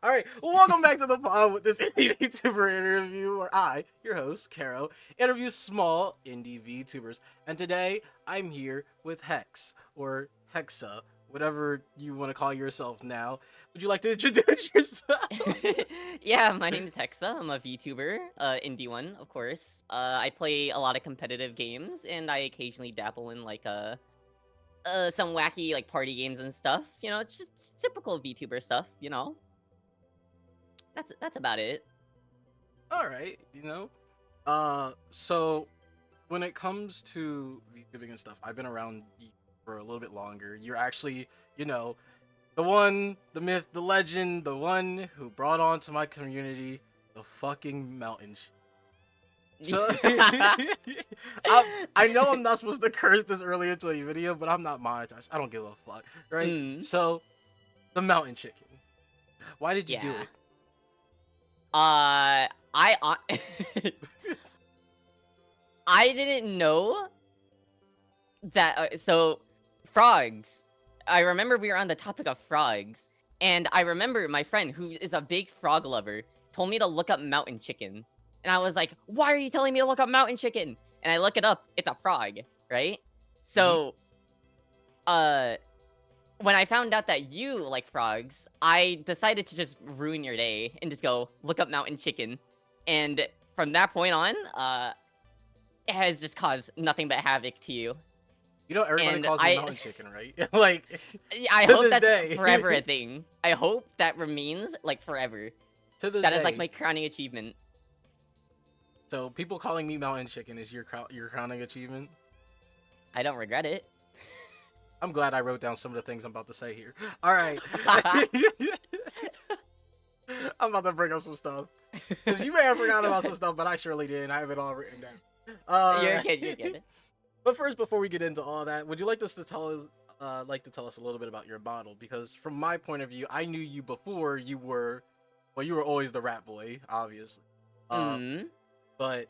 All right, welcome back to the pod with this indie VTuber interview where I, your host, Kero, interview small indie VTubers. And today I'm here with Hex, or Hexa, whatever you want to call yourself now. Would you like to introduce yourself? Yeah, my name is Hexa. I'm a VTuber, indie one, of course. I play a lot of competitive games, and I occasionally dabble in some wacky like party games and stuff. Just typical VTuber stuff. That's about it. All right, so when it comes to VTubing and stuff, I've been around for a little bit longer. You're actually, you know, the one, the myth, the legend, the one who brought onto my community the fucking mountain. So I know I'm not supposed to curse this early into a video, but I'm not monetized. I don't give a fuck, right? mm, So the mountain chicken. Why did you do yeah. it? I I didn't know that. So frogs. I remember we were on the topic of frogs, and I remember my friend who is a big frog lover told me to look up mountain chicken, and I was like, "Why are you telling me to look up mountain chicken?" And I look it up. It's a frog, right? Mm-hmm. So, uh, when I found out that you like frogs, I decided to just ruin your day and just go look up mountain chicken, and from that point on, it has just caused nothing but havoc to you. You know everybody And calls me I mountain chicken, right? Like I to hope this that's day, forever a thing. I hope that remains like forever. to this That is like day. my crowning achievement. So people calling me mountain chicken is your crowning achievement. I don't regret it. I'm glad I wrote down some of the things I'm about to say here. All right. I'm about to bring up some stuff because you may have forgotten about some stuff, but I surely did. I have it all written down. All You're right. good. You're good. But first, before we get into all that, would you like us to tell us, tell us a little bit about your model? Because from my point of view, I knew you before you were, well, you were always the rat boy, obviously. Uh, Mm. but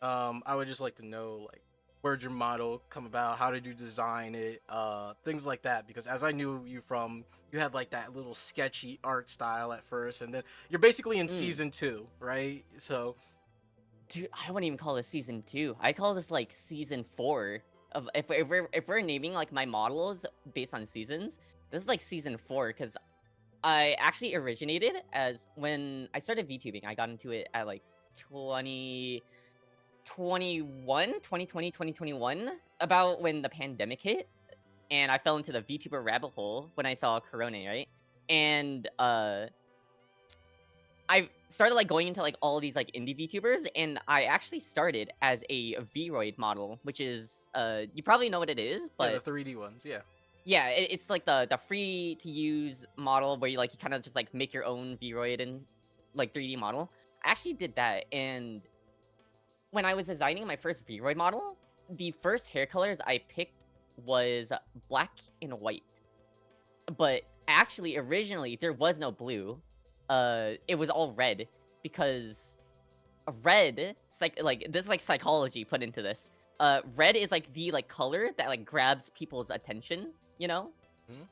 I would just like to know, like, where'd your model come about? How did you design it? Things like that. Because as I knew you from, you had like that little sketchy art style at first, and then you're basically in Mm. season 2, right? So Dude, I wouldn't even call this season 2. I call this like season 4 of if we're naming like my models based on seasons. This is like season 4 because I actually originated as when I started VTubing. I got into it at like 2021, about when the pandemic hit, and I fell into the VTuber rabbit hole when I saw Corona, right? And I started like going into like all these like indie VTubers, and I actually started as a Vroid model, which is you probably know what it is, yeah, the but 3D ones, yeah. yeah, it's like the free to use model where you kind of just like make your own Vroid and like 3D model. I actually did that, and when I was designing my first Vroid model, the first hair colors I picked was black and white. But actually, originally there was no blue. It was all red because red, this is like psychology put into this. Red is like the like color that like grabs people's attention, you know. Hmm.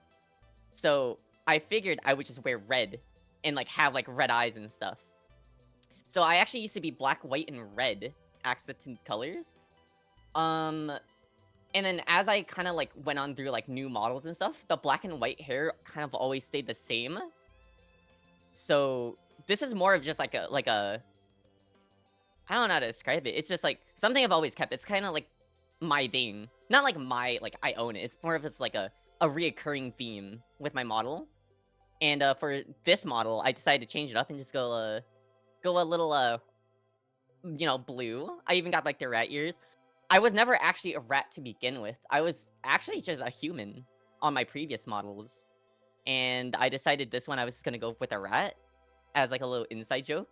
So I figured I would just wear red and like have like red eyes and stuff. So I actually used to be black, white, and red accented colors. Um, and then as I kind of like went on through like new models and stuff, the black and white hair kind of always stayed the same. So this is more of just like a I don't know how to describe it. It's just like something I've always kept. It's kind of like my thing. Not like my like I own it. It's more of it's like a reoccurring theme with my model. And for this model, I decided to change it up and just go a little blue. I even got like the rat ears. I was never actually a rat to begin with. I was actually just a human on my previous models. And I decided this one I was just gonna go with a rat as like a little inside joke.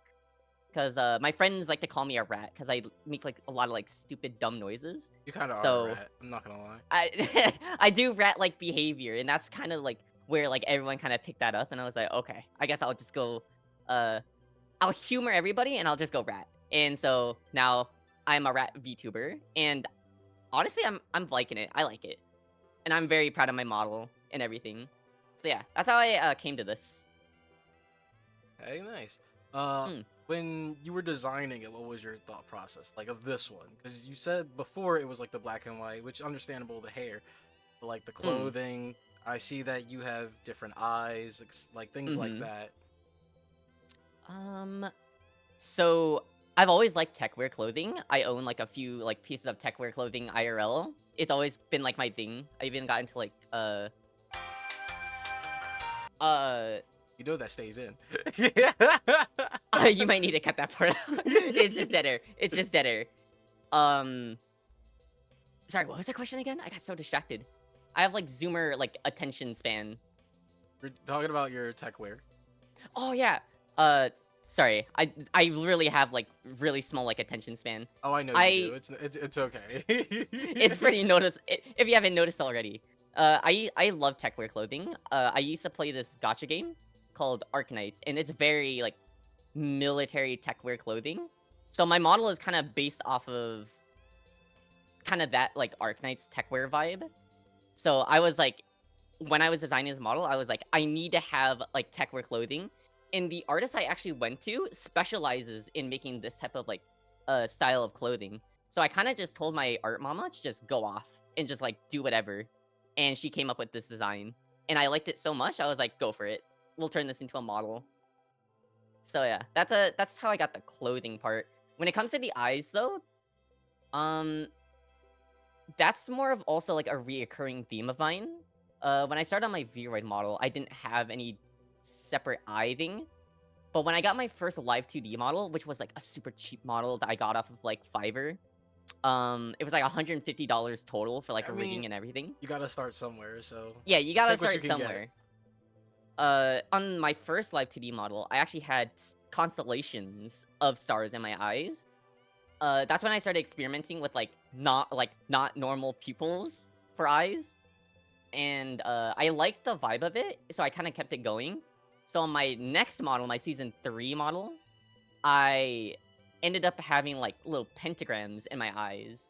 Cause my friends like to call me a rat because I make like a lot of like stupid dumb noises. You kind of are a So rat. I'm not gonna lie. I I do rat like behavior, and that's kind of like where like everyone kind of picked that up, and I was like, okay, I guess I'll just go uh I'll humor everybody and I'll just go rat. And so now I'm a rat VTuber, and honestly, I'm liking it. I like it, and I'm very proud of my model and everything. So yeah, that's how I came to this. Hey, nice. Uh, Mm, when you were designing it, what was your thought process like of this one? Because you said before it was like the black and white, which understandable, the hair, but like the mm, clothing. I see that you have different eyes, like things like mm-hmm. that. Um, so I've always liked techwear clothing. I own like a few like pieces of techwear clothing IRL. It's always been like my thing. I even got into like uh You know that stays in. you might need to cut that part out. It's just dead air. It's just dead air. Um sorry, what was the question again? I got so distracted. I have like zoomer like attention span. We're talking about your tech wear. Oh yeah. Uh sorry. I literally have like really small like attention span. Oh, I know you do. I It's okay. it's pretty notice if you haven't noticed already. I love techwear clothing. I used to play this gacha game called Arknights, and it's very like military techwear clothing. So my model is kind of based off of kind of that like Arknights techwear vibe. So I was like, when I was designing this model, I was like, I need to have like techwear clothing. And the artist I actually went to specializes in making this type of like style of clothing. So I kind of just told my art mama to just go off and just like do whatever. And she came up with this design. And I liked it so much, I was like, go for it. We'll turn this into a model. So yeah, that's how I got the clothing part. When it comes to the eyes though, um that's more of also like a reoccurring theme of mine. When I started on my Vroid model, I didn't have any separate eye thing. But when I got my first live 2D model, which was like a super cheap model that I got off of like Fiverr, it was like $150 total for like I a mean, rigging and everything. you gotta start somewhere, so Yeah, you gotta take what you start can get. somewhere. On my first live 2D model, I actually had constellations of stars in my eyes. That's when I started experimenting with like not normal pupils for eyes. And I liked the vibe of it, so I kind of kept it going. So on my next model, my season 3 model, I ended up having like little pentagrams in my eyes,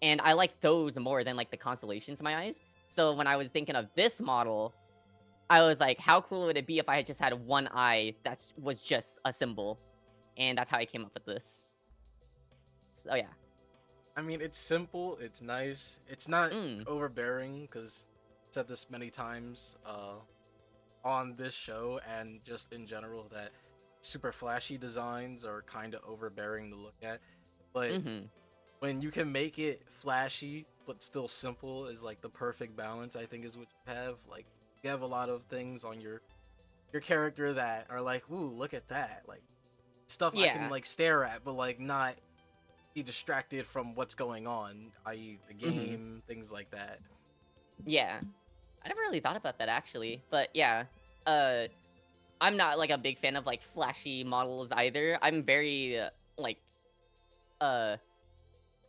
and I like those more than like the constellations in my eyes. So when I was thinking of this model, I was like, how cool would it be if I had just had one eye that was just a symbol? And that's how I came up with this. So yeah. I mean, it's simple, it's nice, it's not Mm. overbearing because said this many times on this show and just in general that super flashy designs are kind of overbearing to look at. But Mm-hmm. when you can make it flashy but still simple is like the perfect balance. I think is what you have. Like you have a lot of things on your character that are like, ooh, look at that, like stuff I can Yeah. like stare at, but like not be distracted from what's going on, i.e., the Mm-hmm. game, things like that. Yeah. I never really thought about that actually, but yeah. Uh, I'm not like a big fan of like flashy models either. I'm very like uh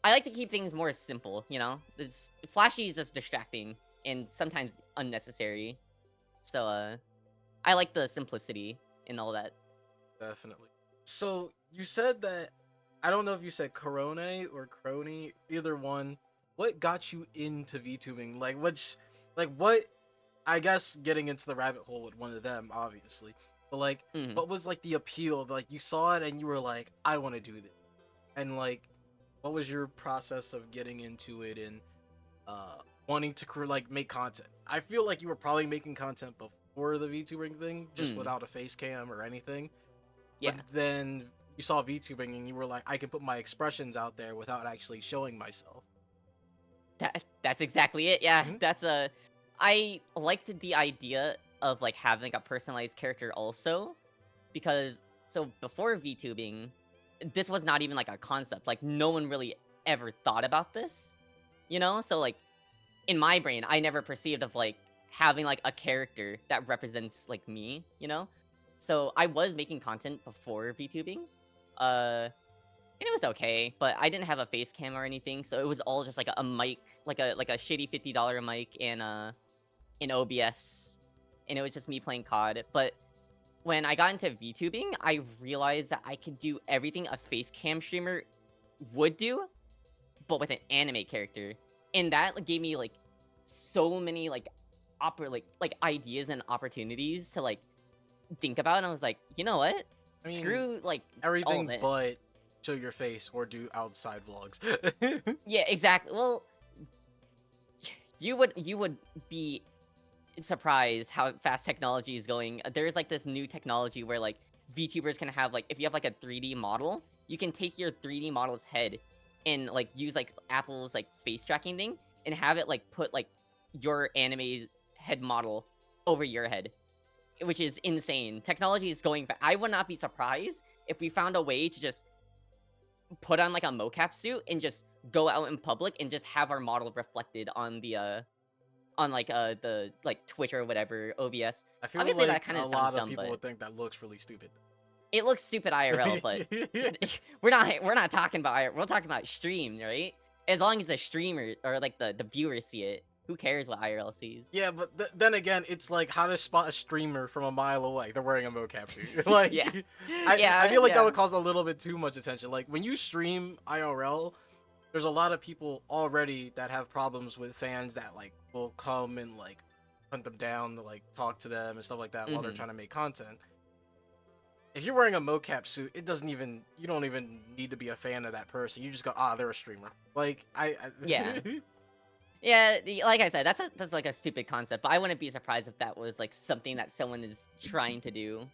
I like to keep things more simple, you know? It's flashy is just distracting and sometimes unnecessary. So I like the simplicity and all that. Definitely. So you said that I don't know if you said Corone or Crony, either one. What got you into VTubing? Like what I guess getting into the rabbit hole with one of them, obviously. But like Mhm. what was like the appeal? Like you saw it and you were like, I want to do this. And like what was your process of getting into it and wanting to like make content? I feel like you were probably making content before the VTubing thing, just Mm. without a face cam or anything. But Yeah. then you saw VTubing and you were like, I can put my expressions out there without actually showing myself. That's exactly it. Yeah, Hmm. that's a I liked the idea of like having a personalized character also because so before VTubing, this was not even like a concept. Like no one really ever thought about this, you know? So like in my brain, I never perceived of like having like a character that represents like me, you know? So I was making content before VTubing. And it was okay, but I didn't have a face cam or anything, so it was all just like a mic, like a shitty $50 mic and in OBS, and it was just me playing COD. But when I got into VTubing, I realized that I could do everything a face cam streamer would do, but with an anime character, and that like, gave me like so many like ideas and opportunities to like think about, and I was like, you know what? I mean, Screw like all everything this. but show your face or do outside vlogs. Yeah, exactly. Well, you would be surprised how fast technology is going. There's like this new technology where like VTubers can have like if you have like a 3D model, you can take your 3D model's head and like use like Apple's like face tracking thing and have it like put like your anime head model over your head, which is insane. Technology is going. I would not be surprised if we found a way to just put on like a mocap suit and just go out in public and just have our model reflected on the on like the like Twitch or whatever OBS. I feel Obviously that like kind a of sounds lot of dumb, people but would think that looks really stupid. it looks stupid IRL. But we're not talking about IRL. We're talking about stream, right? As long as the streamer or like the viewers see it, who cares what IRL sees? Yeah, but then again, it's like how to spot a streamer from a mile away. They're wearing a mocap suit. Like, Yeah, I feel like that yeah. would cause a little bit too much attention. Like when you stream IRL, there's a lot of people already that have problems with fans that like will come and like hunt them down, to, like talk to them and stuff like that while they're Hmm. trying to make content. If you're wearing a mocap suit, it doesn't even you don't even need to be a fan of that person. You just go, they're a streamer. Like Yeah. Yeah, like I said, that's like a stupid concept, but I wouldn't be surprised if that was like something that someone is trying to do,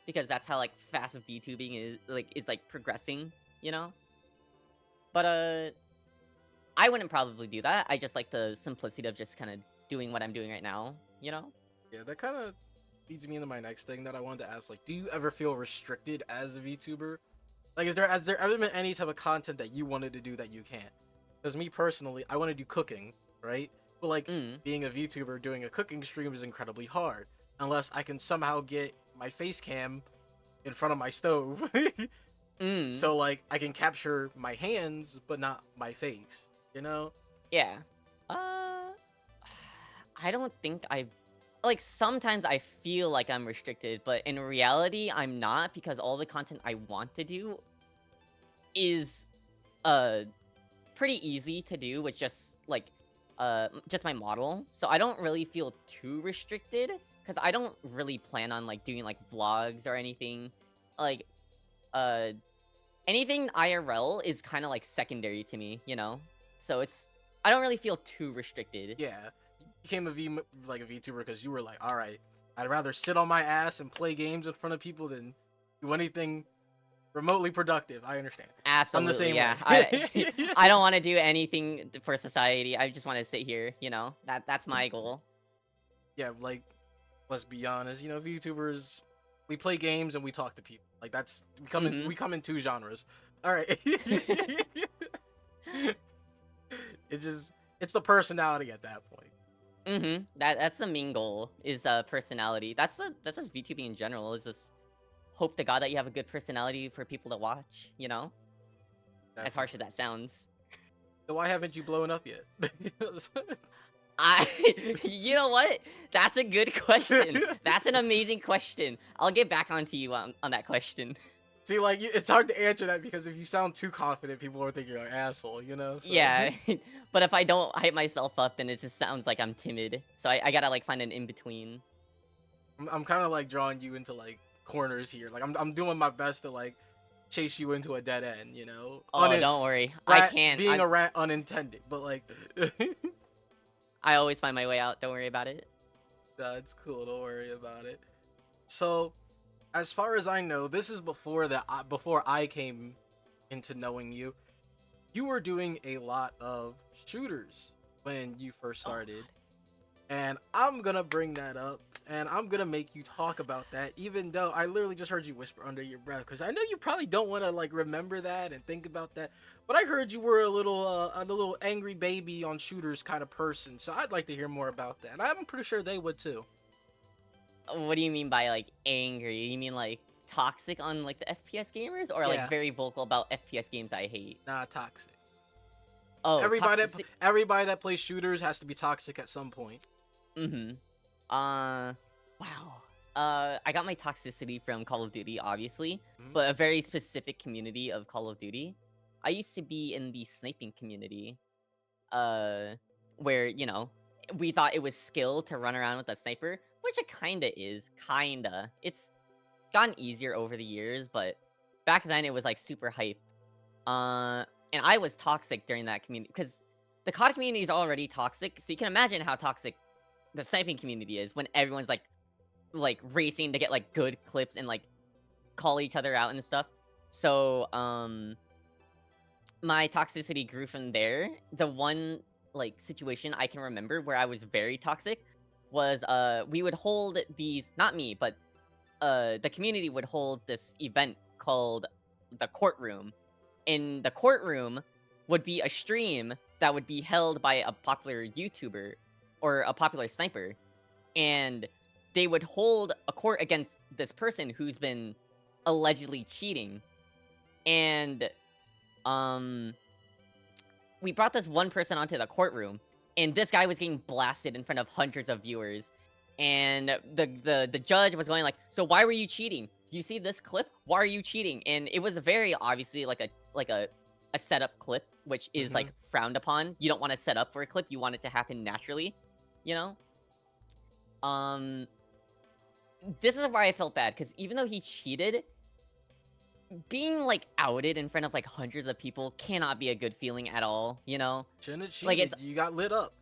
because that's how like fast VTubing is progressing, you know. But I wouldn't probably do that. I just like the simplicity of just kind of doing what I'm doing right now, you know. Yeah, that kind of leads me into my next thing that I wanted to ask. Like, do you ever feel restricted as a VTuber? Like, has there ever been any type of content that you wanted to do that you can't? Because me personally, I want to do cooking, right? But like, Mm, being a VTuber doing a cooking stream is incredibly hard unless I can somehow get my face cam in front of my stove. mm, So like, I can capture my hands but not my face. You know? yeah. Uh, I don't think I like sometimes I feel like I'm restricted, but in reality I'm not, because all the content I want to do is uh pretty easy to do with just like just my model. So I don't really feel too restricted, because I don't really plan on like doing like vlogs or anything. Like uh anything IRL is kind of like secondary to me, you know? So it's I don't really feel too restricted. Yeah. You became like a VTuber because you were like, all right, I'd rather sit on my ass and play games in front of people than do anything remotely productive. I understand. I'm the Absolutely, same yeah. way. I don't want to do anything for society. I just want to sit here, you know. That's my goal. Yeah, like let's be honest, VTubers, we play games and we talk to people. Like that's Mhm. we come in two genres. All right. It's the personality at that point. Mhm. That's the main goal is personality. That's just VTubing in general. Is just hope to God that you have a good personality for people to watch, you know? As harsh as Definitely. that sounds. So why haven't you blown up yet? I you know what? That's a good question. That's an amazing question. I'll get back onto you on that question. See, like it's hard to answer that because if you sound too confident, people will think you're an asshole, So Yeah, but if I don't hype myself up, then it just sounds like I'm timid. So I gotta like find an in between. I'm kind of like drawing you into like corners here. Like I'm doing my best to like chase you into a dead end, Oh, don't worry. I rat can't. being a rat unintended, but like I always find my way out. Don't worry about it. that's cool. Don't worry about it. So, as far as I know, this is before I came into knowing you. You were doing a lot of shooters when you first Oh started. god. And I'm gonna bring that up, and I'm gonna make you talk about that, even though I literally just heard you whisper under your breath, because I know you probably don't want to like remember that and think about that. But I heard you were a little angry baby on shooters kind of person, so I'd like to hear more about that. And I'm pretty sure they would too. What do you mean by like angry? You mean like toxic on like the FPS gamers, or like Yeah, very vocal about FPS games I hate? nah, toxic. Oh, Everybody toxic. everybody that plays shooters has to be toxic at some point. Mm-hmm. Wow. I got my toxicity from Call of Duty, obviously, Mhm. but a very specific community of Call of Duty. I used to be in the sniping community, uh, where, we thought it was skill to run around with a sniper, which it kinda is, kinda. It's gotten easier over the years, but back then it was like super hype. And I was toxic during that community because the COD community is already toxic, so you can imagine how toxic the sniping community is when everyone's like racing to get like good clips and like call each other out and stuff. So my toxicity grew from there. The one like situation I can remember where I was very toxic was we would hold these, not me, but the community would hold this event called the courtroom. In the courtroom would be a stream that would be held by a popular YouTuber or a popular sniper, and they would hold a court against this person who's been allegedly cheating. And um we brought this one person onto the courtroom, and this guy was getting blasted in front of hundreds of viewers. And the judge was going like, "So why were you cheating? Do you see this clip? Why are you cheating?" And it was very obviously like a setup clip, which is like frowned upon. You don't want to set up for a clip; you want it to happen naturally, you know. This is why I felt bad because even though he cheated, being like outed in front of like hundreds of people cannot be a good feeling at all, you know? Shouldn't have cheated. Like it's You got lit up.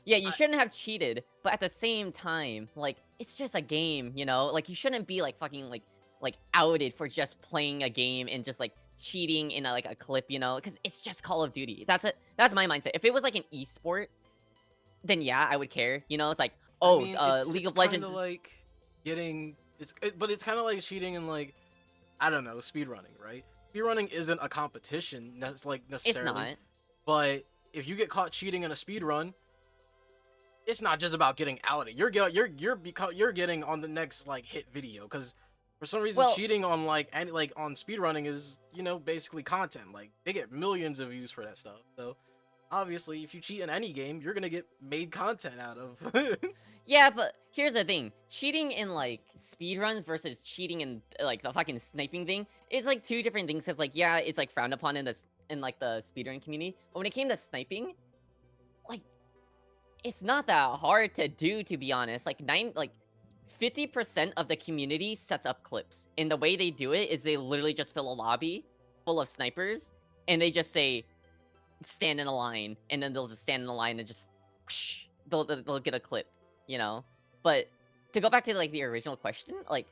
yeah, you shouldn't have cheated, but at the same time, like it's just a game, you know? Like you shouldn't be like fucking like outed for just playing a game and just like cheating in like a clip, you know? Because it's just Call of Duty. That's my mindset. If it was like an esport, then yeah, I would care. You know, it's like, I oh, mean, League it's of Legends. kind of like getting but it's kind of like cheating in like, I don't know, speedrunning, right? Speedrunning isn't a competition, necessarily. It's not. But if you get caught cheating in a speedrun, it's not just about getting outed. You're getting on the next like hit video because for some reason Well, cheating on like on speedrunning is, you know, basically content. Like they get millions of views for that stuff. So obviously, if you cheat in any game, you're gonna get made content out of. yeah, but here's the thing. Cheating in, like, speedruns versus cheating in, like, the fucking sniping thing, it's, like, two different things, because, like, yeah, it's, like, frowned upon in, like, the speedrun community, but when it came to sniping, like, it's not that hard to do, to be honest. Like, 50% of the community sets up clips, and the way they do it is they literally just fill a lobby full of snipers, and they just say, stand in a line, and then they'll just stand in a line and just, they'll get a clip. You know, but to go back to like the original question, like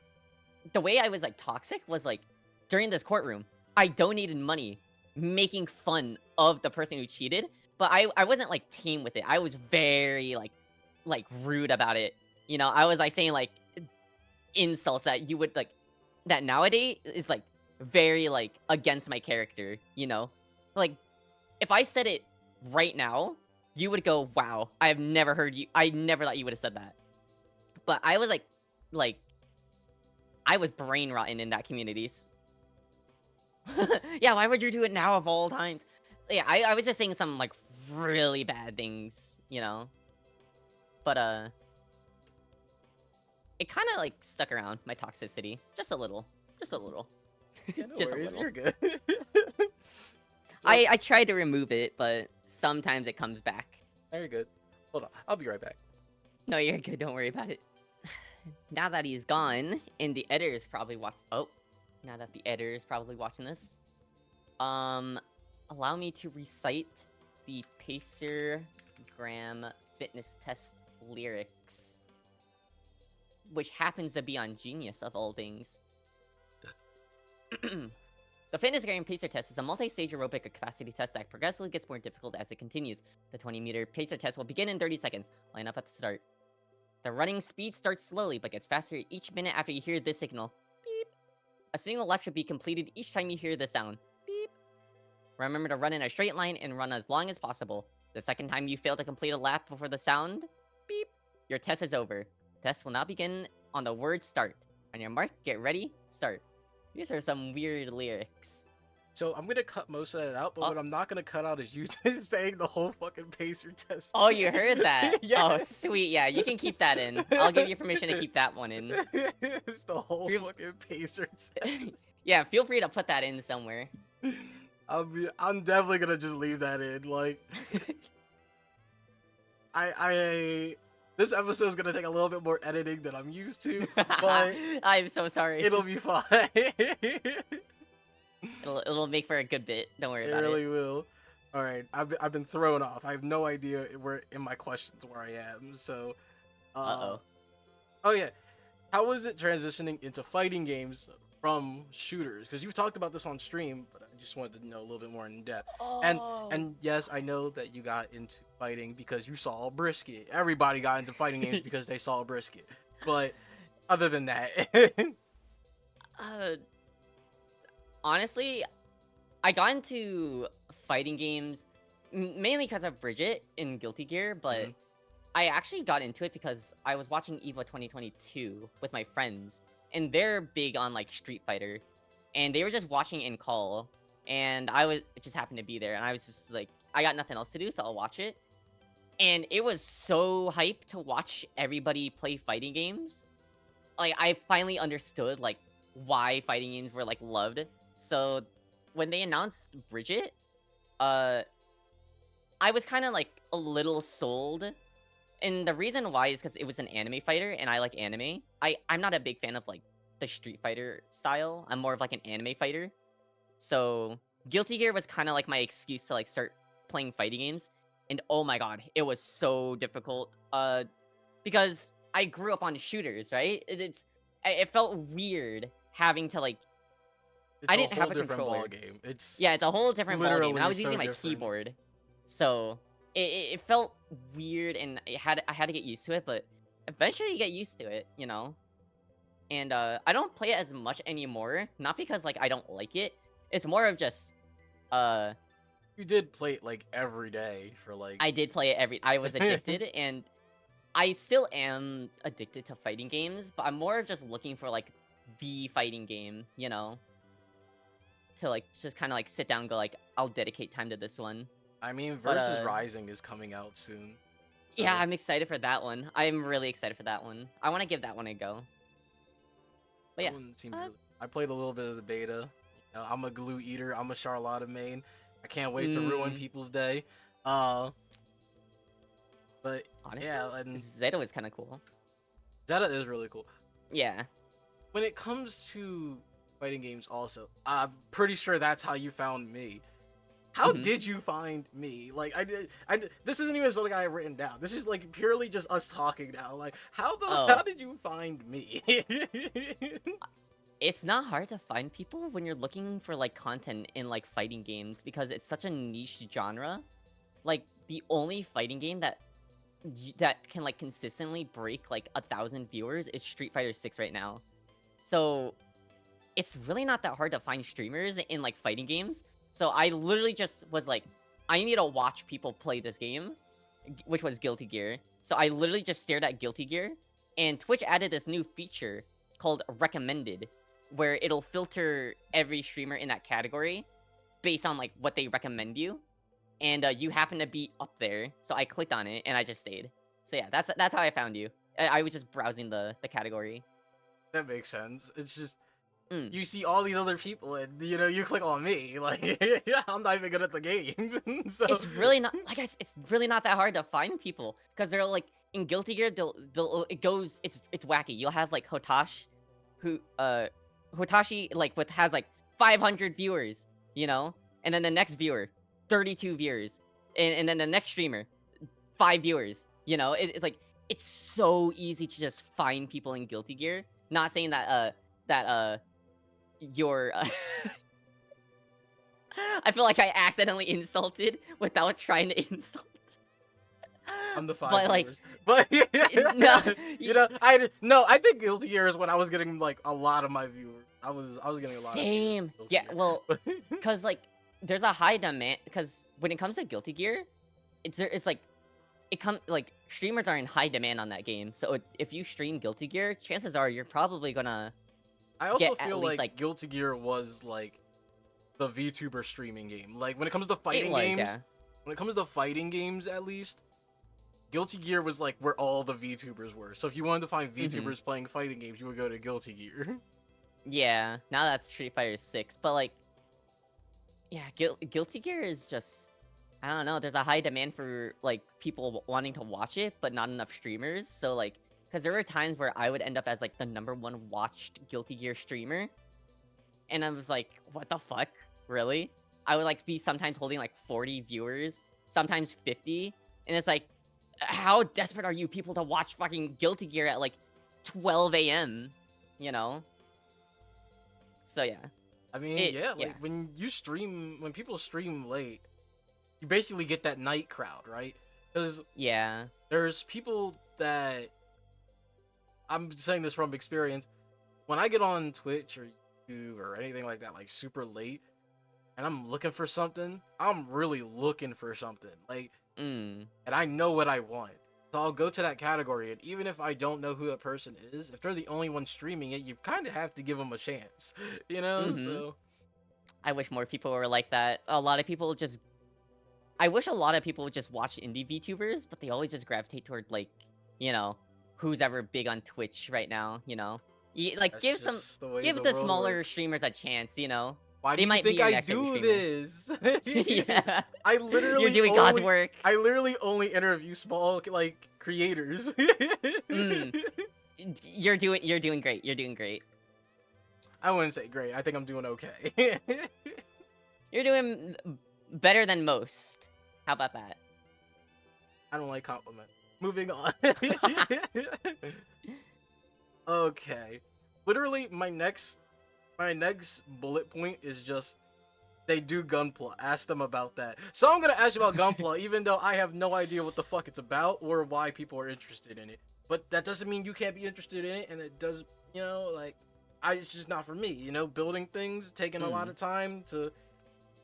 the way I was like toxic was like during this courtroom, I donated money making fun of the person who cheated, but I wasn't like tame with it. I was very like rude about it. You know, I was like saying like insults that you would like that nowadays is like very like against my character, you know? Like if I said it right now, you would go, "Wow, I have never heard you. I never thought you would have said that." But I was like, I was brain rotten in that communities. Yeah, why would you do it now of all times? Yeah, I was just saying some like really bad things, you know. But it kind of like stuck around my toxicity just a little, just a little, Yeah, no just worries, a little. you're good. So, I tried to remove it, but sometimes it comes back. very good. Hold on, I'll be right back. No, you're good. Don't worry about it. Now that he's gone, and the editor is probably now that the editor is probably watching this, allow me to recite the Pacergram fitness test lyrics, which happens to be on Genius of all things. The fitness game pacer test is a multi-stage aerobic capacity test that progressively gets more difficult as it continues. The 20-meter pacer test will begin in 30 seconds. Line up at the start. The running speed starts slowly, but gets faster each minute after you hear this signal. Beep. A single lap should be completed each time you hear the sound. Beep. Remember to run in a straight line and run as long as possible. The second time you fail to complete a lap before the sound, beep, your test is over. Test will now begin on the word start. On your mark, get ready, start. These are some weird lyrics. So I'm gonna cut most of that out, but what I'm not gonna cut out is you saying the whole fucking pacer test. Oh, you heard that? Yes. Oh, sweet. Yeah, you can keep that in. I'll give you permission to keep that one in. It's the whole fucking pacer test. Yeah, feel free to put that in somewhere. I'm definitely gonna just leave that in. Like, this episode is gonna take a little bit more editing than I'm used to, but I'm so sorry. it'll be fine. It'll make for a good bit. Don't worry It about really will. All right, I've been thrown off. I have no idea where in my questions where I am. So, Uh-oh. oh yeah, how was it transitioning into fighting games from shooters? Because you talked about this on stream, but I just wanted to know a little bit more in depth. And Oh. and yes, I know that you got into fighting because you saw a brisket. Everybody got into fighting games because they saw a brisket. But other than that, Uh, honestly, I got into fighting games mainly because of Bridget in Guilty Gear, but Mhm. I actually got into it because I was watching EVO 2022 with my friends, and they're big on like Street Fighter, and they were just watching in call, and it just happened to be there, and I was just like, I got nothing else to do, so I'll watch it. And it was so hype to watch everybody play fighting games. Like I finally understood like why fighting games were like loved. So when they announced Bridget, uh I was kind of like a little sold. And the reason why is because it was an anime fighter and I like anime. I'm not a big fan of like the Street Fighter style. I'm more of like an anime fighter. So Guilty Gear was kind of like my excuse to like start playing fighting games. And oh my god, it was so difficult. Because I grew up on shooters, right? It felt weird having to like it's I a didn't whole have a different ball controller. game. It's Yeah, it's a whole different ballgame. And I literally was so using my different. keyboard. So it felt weird and I had to get used to it, but eventually you get used to it, you know? And I don't play it as much anymore. Not because like I don't like it. It's more of just uh You did play it like every day for like. I did play it I was addicted and I still am addicted to fighting games, but I'm more of just looking for like the fighting game, you know? To like just kind of like sit down and go like I'll dedicate time to this one. I mean, But Versus Rising is coming out soon. yeah, So I'm excited for that one. I'm really excited for that one. I want to give that one a go. But that yeah. one seems Uh, really. I played a little bit of the beta. You know, I'm a glue eater. I'm a Charlotta main. I can't wait to ruin mm, people's day. Uh, but honestly, yeah, and Zeta was kind of cool. Zeta is really cool. Yeah. When it comes to fighting games, also, I'm pretty sure that's how you found me. How Mhm. did you find me? Like this isn't even something I have written down. This is like purely just us talking now. Like how Oh, did you find me? it's not hard to find people when you're looking for like content in like fighting games because it's such a niche genre. Like the only fighting game that can like consistently break like 1,000 viewers is Street Fighter 6 right now. So it's really not that hard to find streamers in like fighting games. So I literally just was like, I need to watch people play this game, which was Guilty Gear. So I literally just stared at Guilty Gear, and Twitch added this new feature called Recommended, where it'll filter every streamer in that category based on like what they recommend you, and you happen to be up there. So I clicked on it and I just stayed. So yeah, that's how I found you. I was just browsing the category. That makes sense. It's just Mm. you see all these other people and you know you click on me. Like I'm not even good at the game. So It's really not like it's really not that hard to find people because they're like in Guilty Gear. They'll it goes it's wacky. You'll have like who Hotashi like with has like 500 viewers, you know, and then the next viewer 32 viewers, and then the next streamer 5 viewers. You know, it's like it's so easy to just find people in Guilty Gear. Not saying that your I feel like I accidentally insulted without trying to insult. I'm the five But like, viewers. But no, you know, I think Guilty Gear is when I was getting like a lot of my viewers. I was getting a lot of viewers same. in Guilty Yeah, Gear. well, cause like there's a high demand. Cause when it comes to Guilty Gear, it's like like streamers are in high demand on that game. So if you stream Guilty Gear, chances are you're probably gonna I also get at feel least like Guilty Gear was like the VTuber streaming game. Like when it comes to it fighting was games, yeah. when it comes to fighting games at least, Guilty Gear was like where all the VTubers were. So if you wanted to find Mm-hmm. VTubers playing fighting games, you would go to Guilty Gear. Yeah. Now that's Street Fighter 6, but like yeah, Guilty Gear is just I don't know. There's a high demand for like people wanting to watch it, but not enough streamers. So like, because there were times where I would end up as like the #1 watched Guilty Gear streamer, and I was like, what the fuck, really? I would like be sometimes holding like 40 viewers, sometimes 50, and it's like, how desperate are you people to watch fucking Guilty Gear at like 12 a.m. You know? So yeah, I mean, yeah, yeah. like when people stream late, you basically get that night crowd, right? Because Yeah. there's people that, I'm saying this from experience, when I get on Twitch or YouTube or anything like that, like super late, and I'm looking for something, I'm really looking for something. Like, Mm. and I know what I want. So I'll go to that category, and even if I don't know who that person is, if they're the only one streaming it, you kind of have to give them a chance, you know? Mm-hmm. So I wish more people were like that. A lot of people just... I wish a lot of people would just watch indie VTubers, but they always just gravitate toward, like, you know, who's ever big on Twitch right now, you know? Like, that's just the way give the the world smaller works. streamers a chance, you know? Why do They you might be think your I next favorite do streamer. this? Yeah. I You're doing God's work. I literally only interview small like creators. Mm. You're doing great. You're doing great. I wouldn't say great. I think I'm doing okay. You're doing better than most. How about that? I don't like compliments. Moving on. Okay. Literally, my next bullet point is just they do Gunpla. Ask them about that. So I'm gonna ask you about Gunpla, even though I have no idea what the fuck it's about or why people are interested in it. But that doesn't mean you can't be interested in it, and it does, you know, like, it's just not for me. You know, building things, taking a lot of time to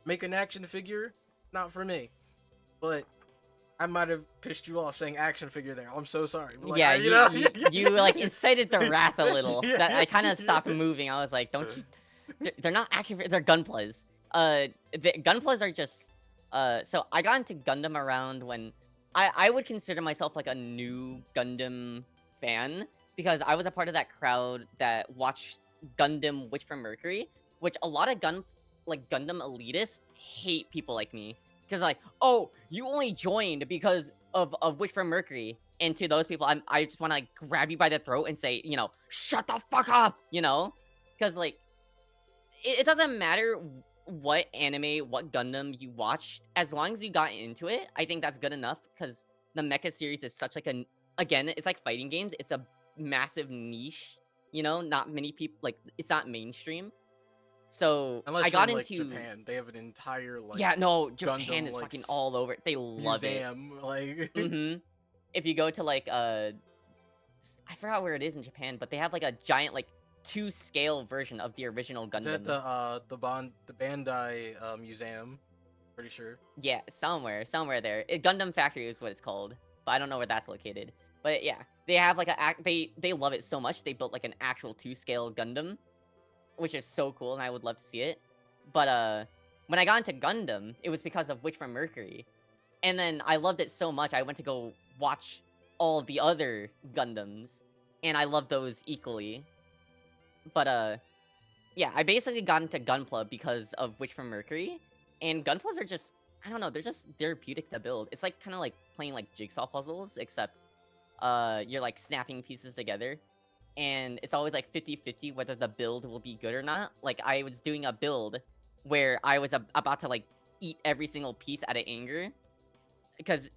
make an action figure, not for me. But I might have pissed you off saying action figure there. I'm so sorry. But, like, Yeah, you know, you like incited the wrath a little. Yeah. That I kind of stopped moving. I was like, don't you? They're not action. They're gunplas. The gunplas are just. So I got into Gundam around when I would consider myself like a new Gundam fan because I was a part of that crowd that watched Gundam Witch from Mercury, which a lot of Gundam elitists hate people like me because like, oh, you only joined because of Witch from Mercury. And to those people, I just want to like grab you by the throat and say, you know, shut the fuck up, you know, because like it doesn't matter what anime, what Gundam you watched, as long as you got into it, I think that's good enough because the mecha series is such like again, it's like fighting games. It's a massive niche, you know, not many people like it's not mainstream. So Unless I you're got in, like, into Japan, they have an entire, like, yeah, no, Japan Gundam, is like, fucking all over. They love it. museum, like. If you go to like I forgot where it is in Japan, but they have like a giant like 2 scale version of the original It's at Gundam. the Bandai museum, pretty sure. Yeah, somewhere there. Gundam Factory is what it's called, but I don't know where that's located. But yeah, they have like they love it so much they built like an actual 2 scale Gundam, which is so cool, and I would love to see it. But when I got into Gundam, it was because of Witch from Mercury, and then I loved it so much I went to go watch all the other Gundams, and I love those equally. But yeah, I basically got into Gunpla because of Witch from Mercury, and Gunplas are just, I don't know, they're just therapeutic to build. It's like kind of like playing like jigsaw puzzles, except you're like snapping pieces together, and it's always like 50-50 whether the build will be good or not. Like I was doing a build where I was about to like eat every single piece out of anger because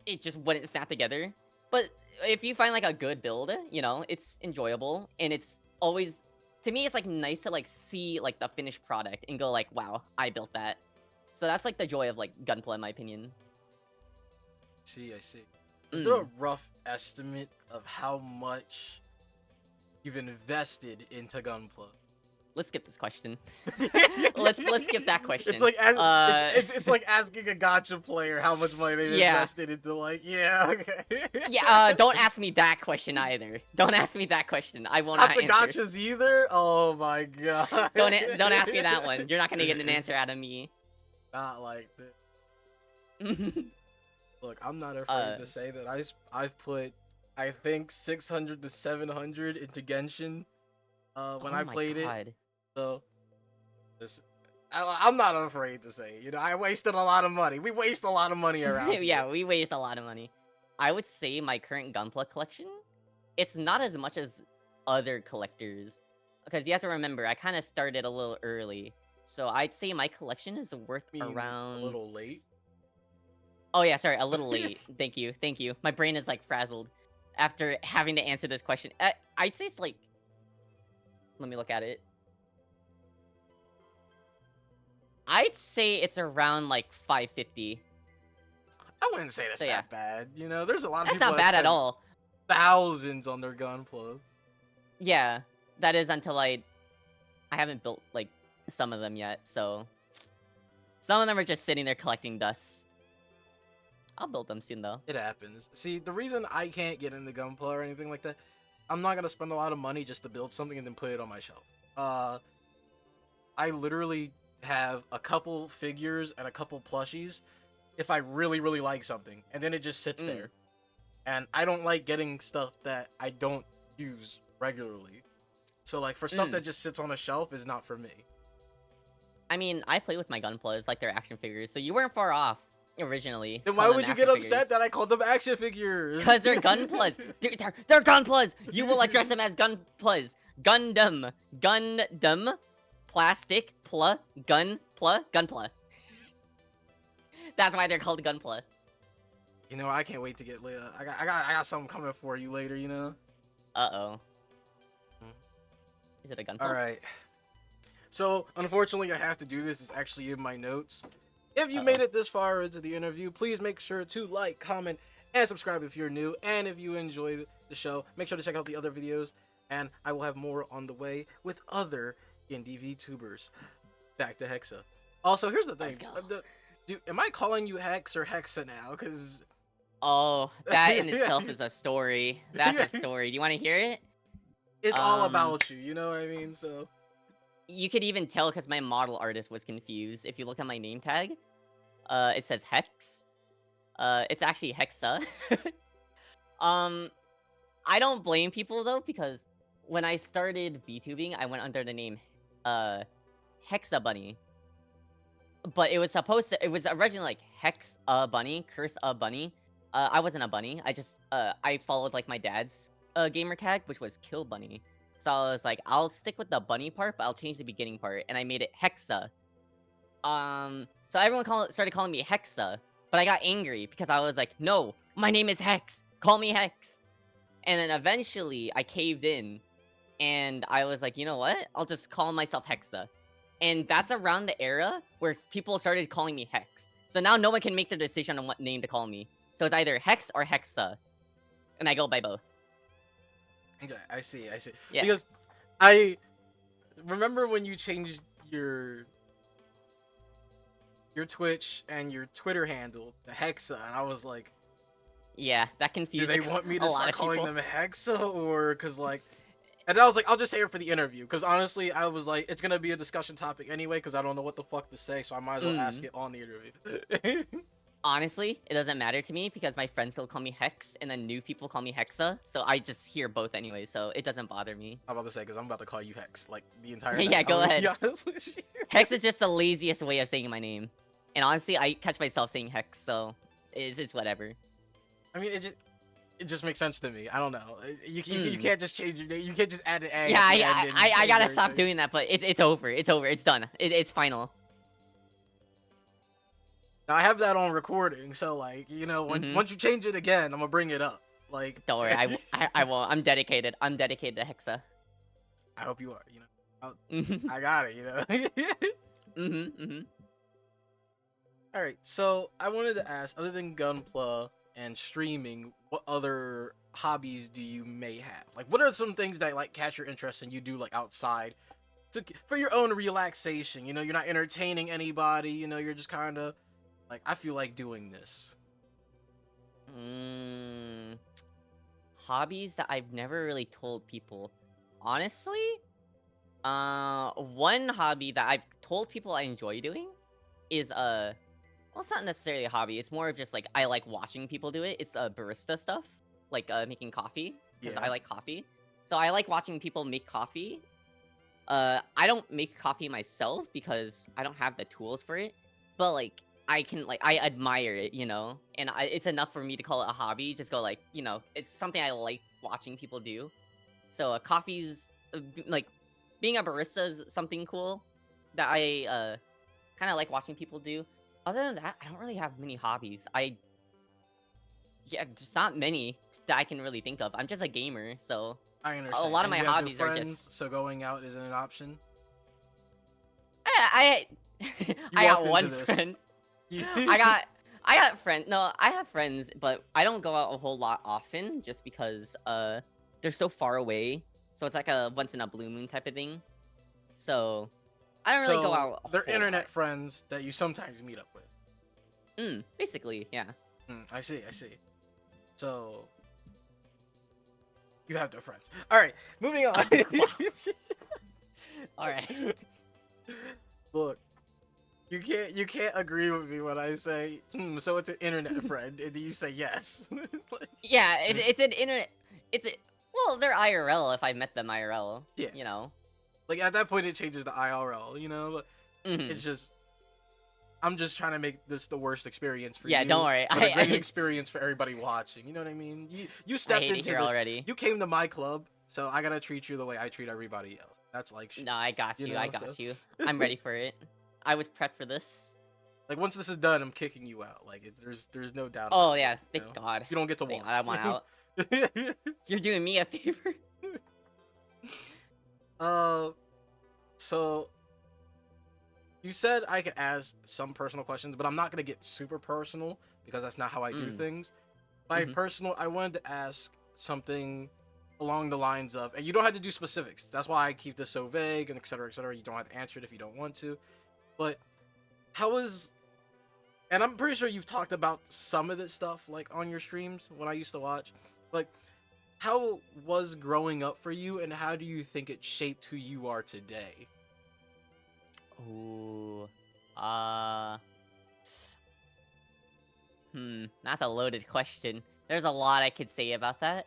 it just wouldn't snap together. But if you find like a good build, you know, it's enjoyable, and it's always, to me, it's like nice to like see like the finished product and go like, wow, I built that. So that's like the joy of like Gunpla, in my opinion. I see. Is there a rough estimate of how much you've invested into Gunpla? Let's skip this question. let's skip that question. It's like it's like asking a gacha player how much money they've invested into, like, yeah, okay. Yeah, don't ask me that question either. Don't ask me that question. I won't Not the answer. gachas either. Oh my god. Don't ask me that one. You're not gonna get an answer out of me. Not like this. Look, I'm not afraid to say that I've put, I think, 600 to 700 into Genshin when I played it. So I'm not afraid to say, I wasted a lot of money. We waste a lot of money around here. Yeah, we waste a lot of money. I would say my current Gunpla collection, it's not as much as other collectors. Because you have to remember, I kind of started a little early. So I'd say my collection is worth I mean, a around... little late. Oh yeah, sorry, a little late. Thank you, thank you. My brain is like frazzled after having to answer this question. I'd say it's like... Let me look at it. I'd say it's around like 550. I wouldn't say that's So, yeah. that bad. There's a lot of That's people not that bad at spend all. thousands on their Gunpla. Yeah, that is until I haven't built like some of them yet, so some of them are just sitting there collecting dust. I'll build them soon though. It happens. See, the reason I can't get into Gunpla or anything like that, I'm not gonna spend a lot of money just to build something and then put it on my shelf. I literally have a couple figures and a couple plushies if I really, really like something, and then it just sits there. And I don't like getting stuff that I don't use regularly. So, like, for stuff that just sits on a shelf is not for me. I mean, I play with my Gunplas like they're action figures, so you weren't far off originally. Then why would you get upset that I called them action figures? Because they're Gunplas. They're Gunplas. You will address them as Gunplas. Gundam. Gundam. Plastic. Gunpla. That's why they're called Gunpla. I can't wait to get lit. I got something coming for you later. Uh-oh. Is it a Gunpla? All right. So, unfortunately, I have to do this. It's actually in my notes. If you made it this far into the interview, please make sure to like, comment, and subscribe if you're new. And if you enjoy the show, make sure to check out the other videos. And I will have more on the way with other indie VTubers. Back to Hexa. Also, here's the thing. Dude, am I calling you Hex or Hexa now? Because... Oh, that in itself is a story. That's a story. Do you want to hear it? It's all about you, you know what I mean? So... You could even tell because my model artist was confused. If you look at my name tag, it says Hex. It's actually Hexa. I don't blame people though, because when I started VTubing, I went under the name Hexa Bunny. But it was originally like Hex a Bunny, Curse a Bunny. I wasn't a bunny. I followed like my dad's gamer tag, which was Kill Bunny. So I was like, I'll stick with the bunny part, but I'll change the beginning part, and I made it Hexa. So everyone started calling me Hexa, but I got angry because I was like, no, my name is Hex. Call me Hex. And then eventually I caved in, and I was like, you know what? I'll just call myself Hexa. And that's around the era where people started calling me Hex. So now no one can make their decision on what name to call me. So it's either Hex or Hexa. And I go by both. Okay, I see. Yeah. Because I remember when you changed your Twitch and your Twitter handle to Hexa, and I was like, yeah, that confused do they want me to start calling people. them Hexa, or because like... And I was like, I'll just say it for the interview, because honestly, I was like, it's gonna be a discussion topic anyway, because I don't know what the fuck to say, so I might as well ask it on the interview. Honestly, it doesn't matter to me because my friends still call me Hex, and then new people call me Hexa, so I just hear both anyway, so it doesn't bother me. I'm about to say, because I'm about to call you Hex, like, the entire time. Yeah, go ahead. Honest Hex is just the laziest way of saying my name. And honestly, I catch myself saying Hex, so it's whatever. I mean, it just makes sense to me. I don't know. You can't just change your name. You can't just add an A. Yeah, I gotta stop doing that, but it's over. It's over. It's done. It's final. Now, I have that on recording, so like, once you change it again, I'm gonna bring it up. Like, don't worry, I won't. I'm dedicated. I'm dedicated to Hexa. I hope you are. I got it. All right, so I wanted to ask, other than Gunpla and streaming, what other hobbies do you may have? Like, what are some things that like catch your interest and you do like outside for your own relaxation? You're not entertaining anybody. You're just kind of like, I feel like doing this. Hobbies that I've never really told people. Honestly, one hobby that I've told people I enjoy doing is well, it's not necessarily a hobby. It's more of just like I like watching people do it. It's barista stuff, like making coffee, because I like coffee. So I like watching people make coffee. I don't make coffee myself because I don't have the tools for it. But like I admire it, and it's enough for me to call it a hobby. Just go like, it's something I like watching people do. So coffee's like being a barista is something cool that I kind of like watching people do. Other than that, I don't really have many hobbies. Yeah, just not many that I can really think of. I'm just a gamer, so I a understand. lot of And my you have no hobbies are friends, just so going out isn't an option. I You I got walked into one this. friend. I got friend. No, I have friends, but I don't go out a whole lot often just because they're so far away. So it's like a once in a blue moon type of thing. So I don't really go So out a they're whole lot. internet friends that you sometimes meet up with. Basically, yeah. I see. I see. So you have no friends. All right, moving on. Wow. All right. Look, you can't agree with me when I say, so it's an internet friend, and you say yes. Like, Yeah, it's an internet. Well, they're IRL if I met them IRL. yeah. You know. Like at that point, it changes to IRL. But hmm it's just I'm just trying to make this the worst experience for Yeah, you, don't worry. but a great I experience for everybody watching. You know what I mean? You I stepped hate it into here this. already. You came to my club, so I gotta treat you the way I treat everybody else. That's like shit. No, I got You you. I know, so got you. I'm ready for it. I was prepped for this. like once this is done, I'm kicking you out. Like there's no doubt Oh about it. yeah, thank God. You don't get to Thank walk. God I want out. You're doing me a favor. uh, so you said I could ask some personal questions, but I'm not gonna get super personal because that's not how I do Mm. things. By Mhm. personal, I wanted to ask something along the lines of, and you don't have to do specifics. That's why I keep this so vague and etc. etc. You don't have to answer it if you don't want to. But how was, and I'm pretty sure you've talked about some of this stuff like on your streams when I used to watch. Like, how was growing up for you, and how do you think it shaped who you are today? Ooh. Uh. That's a loaded question. There's a lot I could say about that,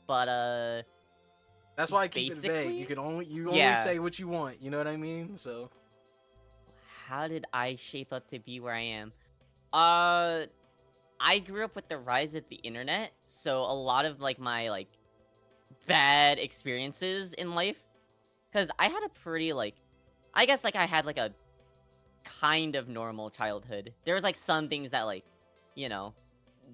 but That's why I keep it vague. basically, You only yeah. say what you want. You know what I mean? So How did I shape up to be where I am? Uh, I grew up with the rise of the internet, so a lot of like my like bad experiences in life, because I had a pretty like, I guess like I had like a kind of normal childhood. There was like some things that like, you know,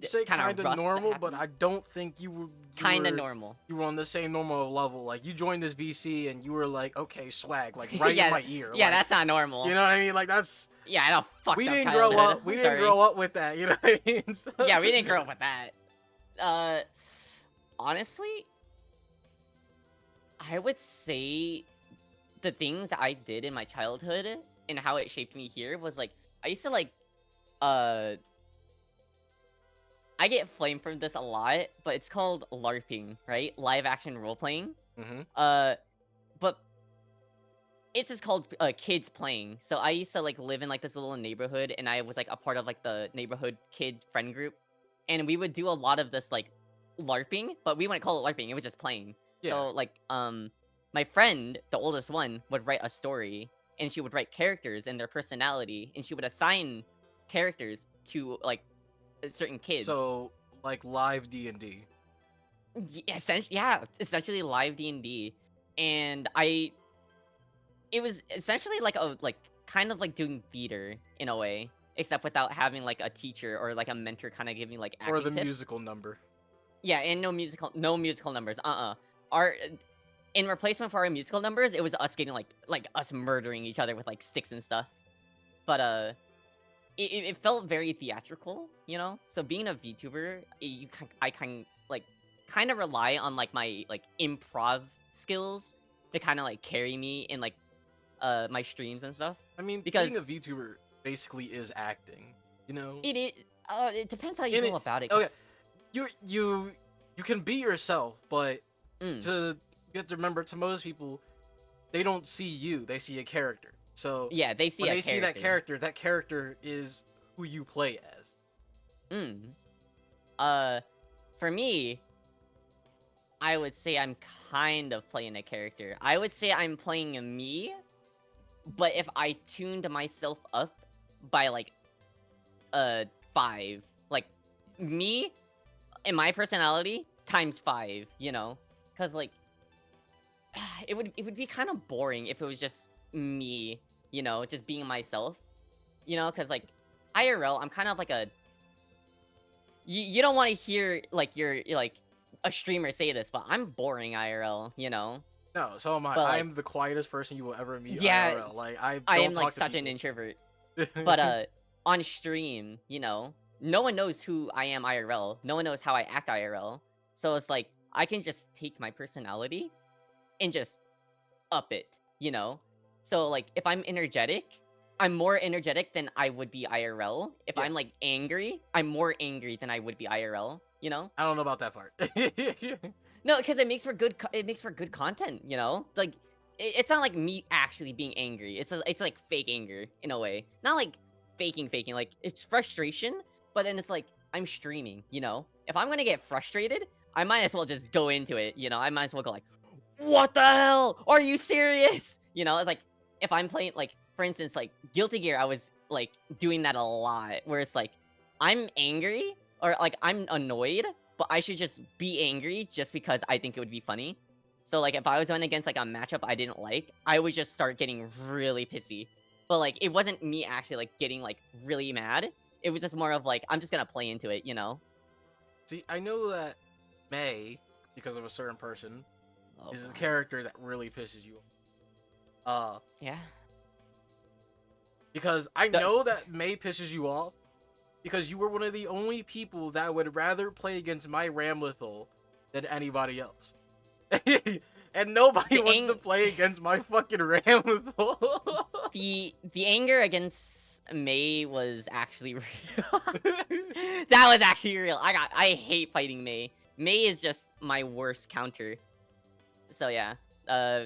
you say kind kind of of rough that normal, but happened. I don't think you Kind of were normal. you were on the same normal level. Like you joined this VC and you were like, okay, swag, like right in yeah, my ear. yeah, Like that's not you normal. know what I mean? Like that's Yeah, I had a fucked we up didn't grow childhood. up. We I'm didn't sorry. grow up with that. You know what I mean? So- Yeah, we didn't grow up with that. Uh, honestly, I would say the things that I did in my childhood and how it shaped me here was like I used to like uh I get flamed for this a lot, but it's called LARPing, right? Live action role playing. Mhm. Uh but it's just called kids playing. So I used to like live in like this little neighborhood and I was like a part of like the neighborhood kid friend group. And we would do a lot of this like LARPing, but we wouldn't call it LARPing, it was just playing. Yeah. So like my friend, the oldest one, would write a story and she would write characters and their personality and she would assign characters to like certain kids. So like live D&D. Essentially, yeah, essentially live D&D. And it was essentially like a like kind of like doing theater in a way, except without having like a teacher or like a mentor kind of giving like Or acting the tips. musical number. Yeah, and no musical numbers. Our in replacement for our musical numbers, it was us getting like us murdering each other with like sticks and stuff. But it felt very theatrical, you know. So being a VTuber, I kind of rely on like my like improv skills to kind of like carry me in like my streams and stuff I mean, being a because VTuber basically is acting. You know? it depends how you In go it, about it. okay, 'Cause, you can be yourself, but mm, you have to remember, to most people, they don't see you, they see a character. So yeah, they see when a they see character. that character is who you play as. Mm. Uh, for me, I would say I'm kind of playing a character. I would say I'm playing a me, but if I tuned myself up by like 5, like me and my personality times 5, you know? Cuz like it would be kind of boring if it was just me, you know, just being myself, you know? Cuz like IRL, I'm kind of like a you don't want to hear like you're like a streamer say this, but I'm boring IRL, you know? No, so am I. But like I'm the quietest person you will ever meet yeah, IRL. Like I I don't am like talk to such an people. introvert. But on stream, you know, no one knows who I am IRL. No one knows how I act IRL. So it's like I can just take my personality and just up it, you know? So like if I'm energetic, I'm more energetic than I would be IRL. If Yeah, I'm like angry, I'm more angry than I would be IRL, you know? I don't know about that part. No, because it makes for it makes for good content, you know? Like it's not like me actually being angry. It's like fake anger in a way. Not like faking. Like it's frustration, but then it's like I'm streaming, you know? If I'm gonna get frustrated, I might as well just go into it, you know? I might as well go like, "What the hell? Are you serious?" You know, it's like if I'm playing like for instance like Guilty Gear, I was like doing that a lot where it's like I'm angry or like I'm annoyed, but I should just be angry just because I think it would be funny. So like if I was going against like a matchup I didn't like, I would just start getting really pissy. But like it wasn't me actually like getting like really mad. It was just more of like I'm just gonna play into it, you know? See, I know that May, because of a certain person, Oh is a god. character that really pisses you off. Yeah. Because I The, know that May pisses you off because you were one of the only people that would rather play against my Ramlethal than anybody else. And nobody the wants to ang play against my fucking Ramlethal. the anger against May was actually real. That was actually real. I hate fighting May. May is just my worst counter. So yeah. Uh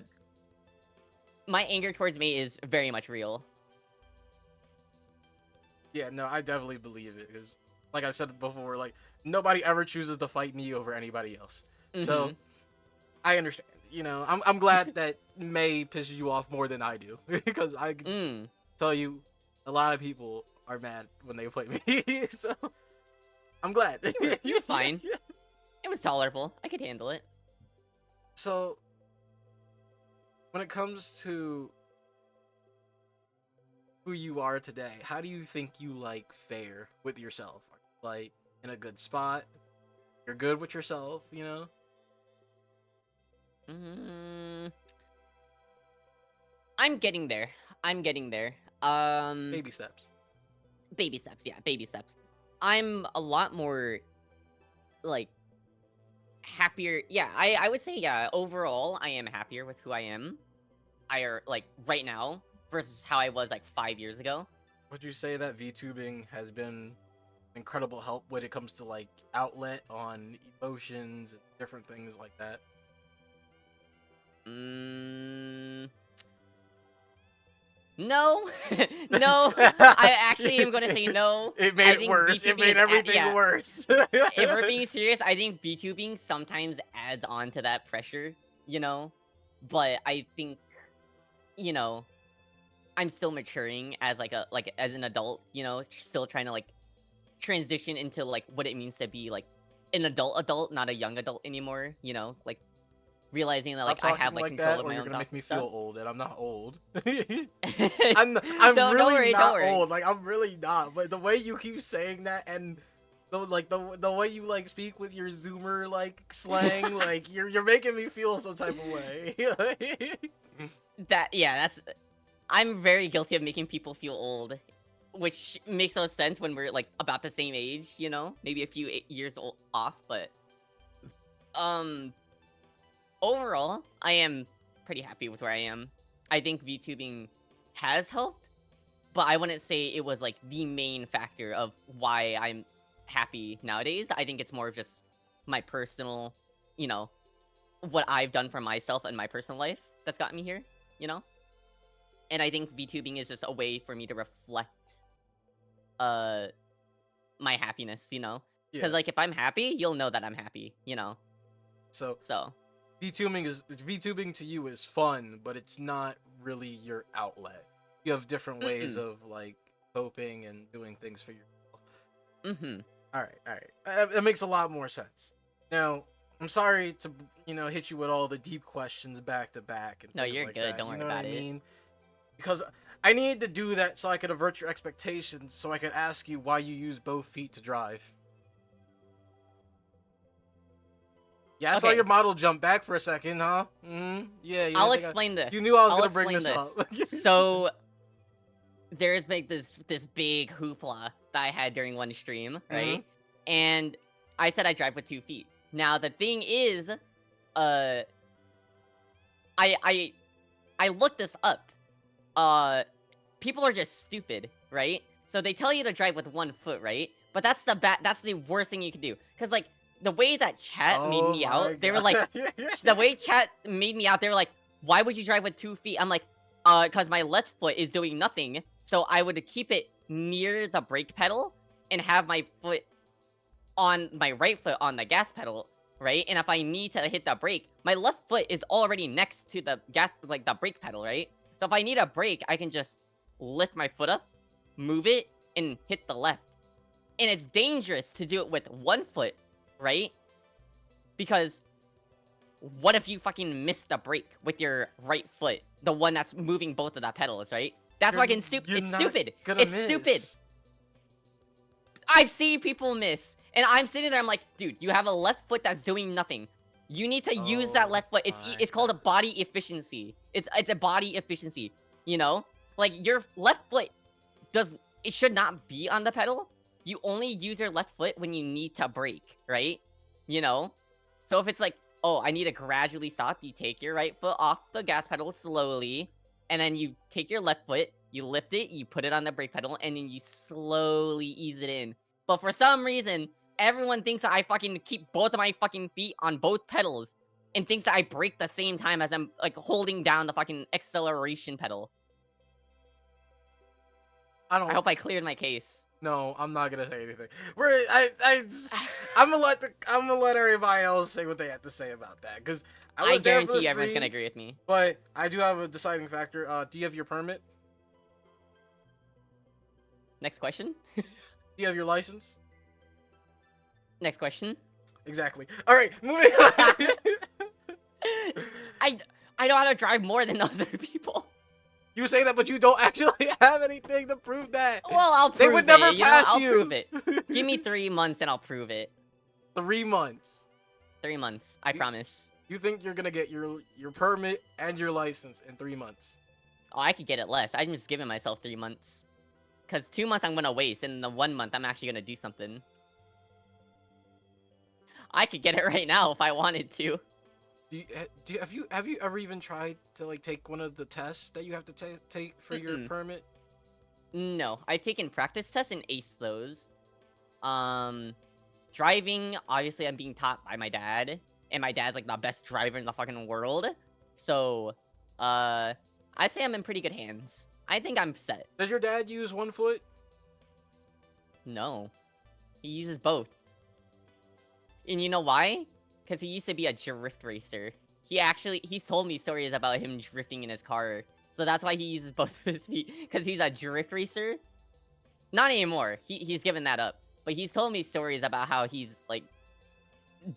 my anger towards May is very much real. Yeah, no, I definitely believe it because, like I said before, like nobody ever chooses to fight me over anybody else. So Mhm. I understand. You know, I'm glad that May pisses you off more than I do because I can Mm. tell you, a lot of people are mad when they play me. So I'm glad. You were fine. It was tolerable. I could handle it. So when it comes to who you are today, how do you think you like fare with yourself? Like in a good spot? You're good with yourself, you know? Mm, I'm getting there. I'm getting there. Baby steps. Baby steps. Yeah, baby steps. I'm a lot more like happier. Yeah, I would say yeah. Overall, I am happier with who I am. I are like right now versus how I was like 5 years ago. Would you say that VTubing has been incredible help when it comes to like outlet on emotions and different things like that? Mm, no, no. I actually am gonna say no. It made I it think worse. It VTubing made is everything yeah. worse. If we're being serious, I think VTubing sometimes adds on to that pressure, you know? But I think, you know, I'm still maturing as like as an adult, you know, still trying to like transition into like what it means to be like an adult, not a young adult anymore, you know? Like realizing that Stop like I talking have like like control that, of or my you're own gonna make thoughts me and feel stuff. old, and I'm not old. I'm Don't really worry, don't not worry. old. Like I'm really not. But the way you keep saying that, and the way you like speak with your Zoomer like slang, like you're making me feel some type of way. That yeah, that's I'm very guilty of making people feel old, which makes no sense when we're like about the same age, you know, maybe a few years off. But um, overall, I am pretty happy with where I am. I think VTubing has helped, but I wouldn't say it was like the main factor of why I'm happy nowadays. I think it's more of just my personal, you know, what I've done for myself and my personal life that's gotten me here, you know? And I think VTubing is just a way for me to reflect uh my happiness, you know? Cuz Yeah. like if I'm happy, you'll know that I'm happy, you know? So So, VTubing to you is fun, but it's not really your outlet. You have different ways mm-mm. of like coping and doing things for yourself. Mm-hmm. All right. That makes a lot more sense. Now, I'm sorry to hit you with all the deep questions back to back and No, things you're like good. that. Don't You worry know what I about it. mean? Because I need to do that so I could avert your expectations, so I could ask you why you use both feet to drive. Yeah, I saw your Okay, model jump back for a second, huh? Mm-hmm. Yeah, you I'll didn't think explain you this. knew I was I'll gonna bring explain this this. up. So, there's been this big hoopla that I had during one stream, Mm-hmm. right? And I said I drive with 2 feet. Now the thing is, I I I looked this up. Uh, People are just stupid, right? So they tell you to drive with 1 foot, right? But that's the worst thing you can do. Cause like the way that chat made Oh me my out, they were like, god. the way chat made me out, they were like, why would you drive with 2 feet? I'm like, cause my left foot is doing nothing, so I would keep it near the brake pedal and have my foot on my right foot on the gas pedal, right? And if I need to hit the brake, my left foot is already next to the gas, like the brake pedal, right? So if I need a brake, I can just lift my foot up, move it, and hit the left. And it's dangerous to do it with 1 foot, right? Because what if you fucking miss the brake with your right foot, the one that's moving both of the pedals, right? That's why You're it's not stupid. gonna It's miss. stupid. I've seen people miss, and I'm sitting there. I'm like, dude, you have a left foot that's doing nothing. You need to use that Oh left foot. my It's called a god. body efficiency. It's a body efficiency. You know, like your left foot does it should not be on the pedal. You only use your left foot when you need to brake, right? You know, so if it's like, oh, I need to gradually stop, you take your right foot off the gas pedal slowly, and then you take your left foot, you lift it, you put it on the brake pedal, and then you slowly ease it in. But for some reason, everyone thinks that I fucking keep both of my fucking feet on both pedals and thinks that I brake the same time as I'm like holding down the fucking acceleration pedal. I I don't. hope I cleared my case. No, I'm not gonna say anything. I'm gonna let everybody else say what they have to say about that, because I I was there for the guarantee you everyone's gonna stream, agree with me. but I do have a deciding factor. Do you have your permit? Next question. Do you have your license? Next question. Exactly. All right, moving on. I know how to drive more than other people. You say that, but you don't actually have anything to prove that. Well, I'll prove They would it. never You know what? pass I'll you. prove it. Give me 3 months and I'll prove it. 3 months. 3 months. I promise. You think you're gonna get your permit and your license in 3 months? Oh, I could get it less. I'm just giving myself 3 months. Because 2 months I'm gonna waste, and in the 1 month I'm actually gonna do something. I could get it right now if I wanted to. Have you ever even tried to like take one of the tests that you have to take for your permit? No, I've taken practice tests and aced those. Driving, obviously I'm being taught by my dad, and my dad's like the best driver in the fucking world. So, I'd say I'm in pretty good hands. I think I'm set. Does your dad use 1 foot? No, he uses both. And you know why? Because he used to be a drift racer. He's told me stories about him drifting in his car. So that's why he uses both of his feet. Because he's a drift racer. Not anymore. He's given that up. But he's told me stories about how he's, like,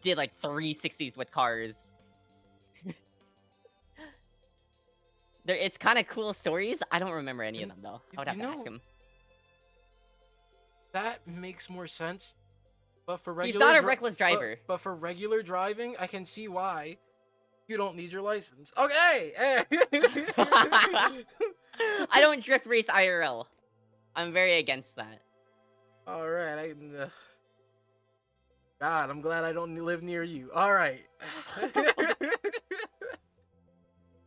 did, like, 360s with cars. It's kind of cool stories. I don't remember any of them, though. I would have to ask him. That makes more sense. But for He's not a reckless driver. But for regular driving, I can see why you don't need your license. Okay. I don't drift race IRL. I'm very against that. All right. God, I'm glad I don't live near you. All right.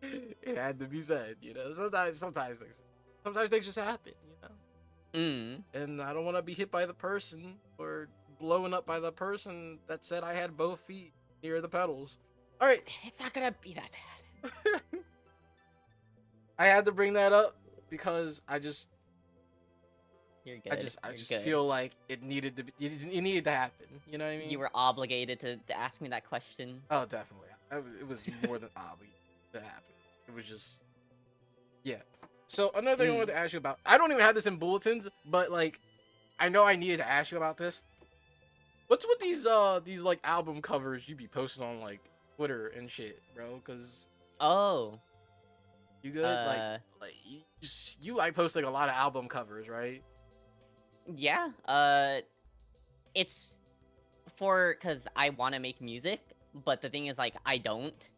It had to be said, you know. Sometimes things just happen, you know. And I don't want to be hit by the person or blown up by the person that said I had both feet near the pedals. All right. It's not gonna be that bad. I had to bring that up because You're good. I You're just good. feel like it needed to be, it needed to happen. You know what I mean? You were obligated to ask me that question. Oh, definitely. It was more than obvious to happen. It was just, yeah. So another thing I wanted to ask you about. I don't even have this in bulletins, but like, I know I needed to ask you about this. What's with these like album covers you be posting on like Twitter and shit, bro? Cause Oh. you good? Like you like posting a lot of album covers, right? Yeah. It's cause I want to make music, but the thing is, like, I don't.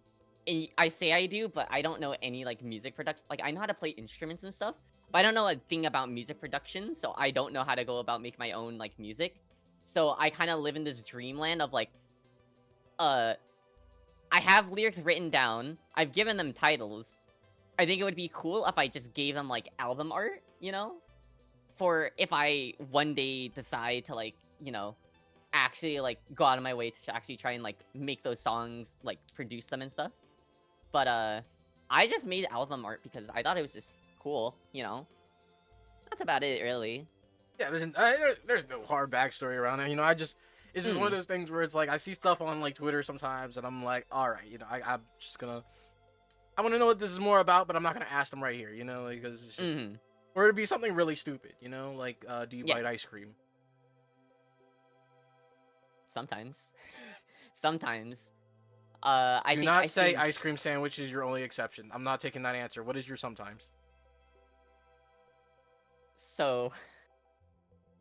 And I say I do, but I don't know any like music production. Like, I know how to play instruments and stuff, but I don't know a thing about music production. So I don't know how to go about make my own like music. So I kind of live in this dreamland of like, uh, I have lyrics written down. I've given them titles. I think it would be cool if I just gave them like album art, for if I one day decide to like, actually like go out of my way to actually try and like make those songs, like produce them and stuff. But I just made album art because I thought it was just cool. That's about it, really. Yeah, there's no hard backstory around it. It's just one of those things where it's like I see stuff on like Twitter sometimes, and I'm like, all right, I'm just gonna, I want to know what this is more about, but I'm not gonna ask them right here, because it's just, or it'd be something really stupid, like, do you Yeah. bite ice cream? Sometimes. Sometimes. Do not say ice cream sandwich is your only exception. I'm not taking that answer. What is your sometimes? So,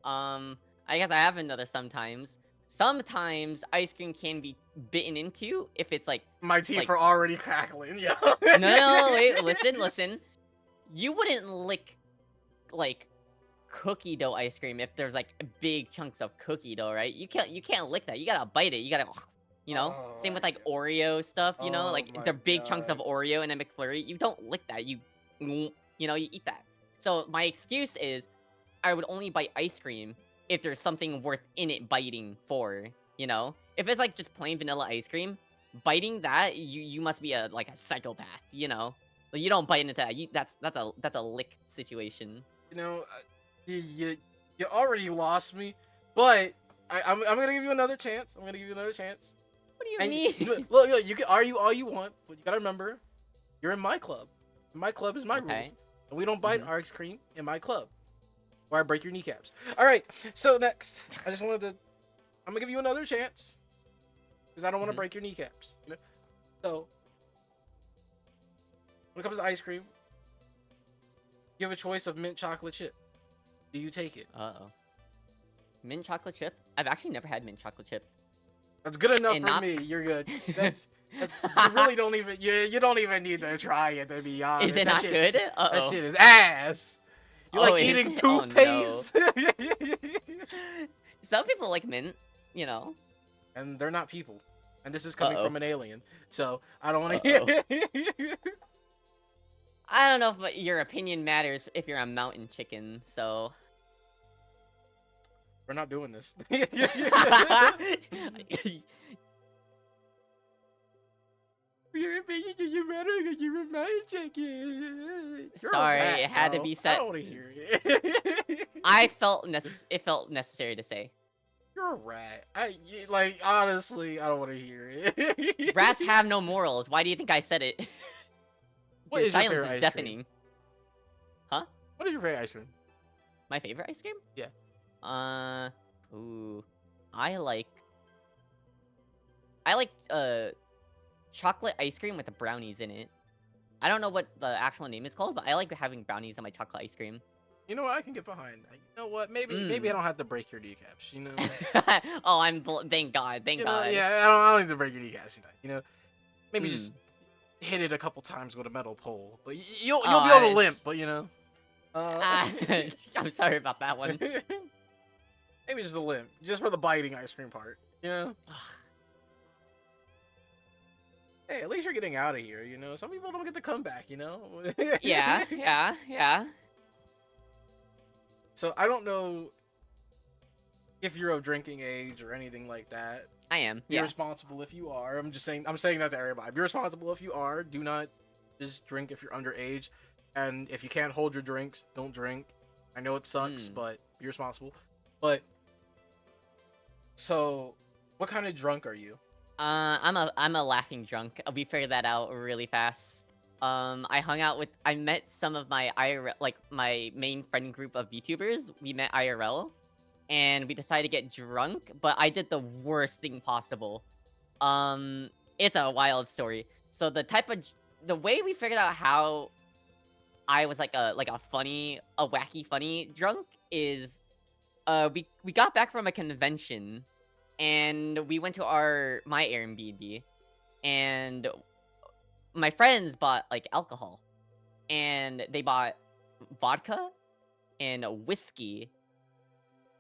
I guess I have another sometimes. Sometimes ice cream can be bitten into if it's like My teeth like are already crackling. Yeah. no, wait, listen. You wouldn't lick like cookie dough ice cream if there's like big chunks of cookie dough, right? You can't lick that. You gotta bite it. You gotta, Oh Same with my like Oreo stuff. Oh Like my they're big chunks of God. Oreo in a McFlurry. You don't lick that. You eat that. So my excuse is, I would only bite ice cream if there's something worth in it biting for. If it's like just plain vanilla ice cream, biting that, you must be a psychopath. Like, you don't bite into that. That's a lick situation. You know, you already lost me, but I'm gonna give you another chance. I'm gonna give you another chance. What do you And mean? look, you can argue all you want, but you gotta remember, you're in my club. My club is my Okay. rules, and we don't bite ice cream in my club, or I break your kneecaps. All right. So next, I'm gonna give you another chance, because I don't want to break your kneecaps. So when it comes to ice cream, you have a choice of mint chocolate chip. Do you take it? Uh-oh. Mint chocolate chip? I've actually never had mint chocolate chip. That's good enough And for not- me. You're good. That's you really don't even you don't even need to try it, to be honest. Is it not good? That Uh-oh. shit is ass. You like is eating it? Oh, no. toothpaste? Some people like mint, And they're not people. And this is coming Uh-oh. from an alien. So I don't want to hear it. I don't know if your opinion matters if you're a mountain chicken, so... We're not doing this. Your opinion, you matter because you're a mountain chicken. You're a Sorry, rat, it had to bro. be I said. don't want to hear it. It felt necessary to say. You're a rat. Honestly, I don't want to hear it. Rats have no morals. Why do you think I said it? What Your is your silence favorite is ice cream? deafening. Huh? What is your favorite ice cream? My favorite ice cream? Yeah. Ooh. I like chocolate ice cream with the brownies in it. I don't know what the actual name is called, but I like having brownies in my chocolate ice cream. You know what? I can get behind that. You know what? Maybe I don't have to break your kneecaps. Oh, thank God, thank God. Yeah, I don't need to break your kneecaps. Maybe just hit it a couple times with a metal pole. But you'll be able to limp. But I'm sorry about that one. maybe just a limp, just for the biting ice cream part. Hey, at least you're getting out of here. Some people don't get to come back. Yeah. So I don't know if you're of drinking age or anything like that. I am. Be Yeah. responsible if you are. I'm saying that to everybody. Be responsible if you are. Do not just drink if you're underage. And if you can't hold your drinks, don't drink. I know it sucks, but be responsible. But so, what kind of drunk are you? I'm a laughing drunk. We figured that out really fast. I met some of my IRL, like my main friend group of VTubers. We met IRL, and we decided to get drunk. But I did the worst thing possible. Um, it's a wild story. So the way we figured out how I was like a wacky funny drunk is we got back from a convention, and we went to my Airbnb, and my friends bought like alcohol, and they bought vodka and whiskey,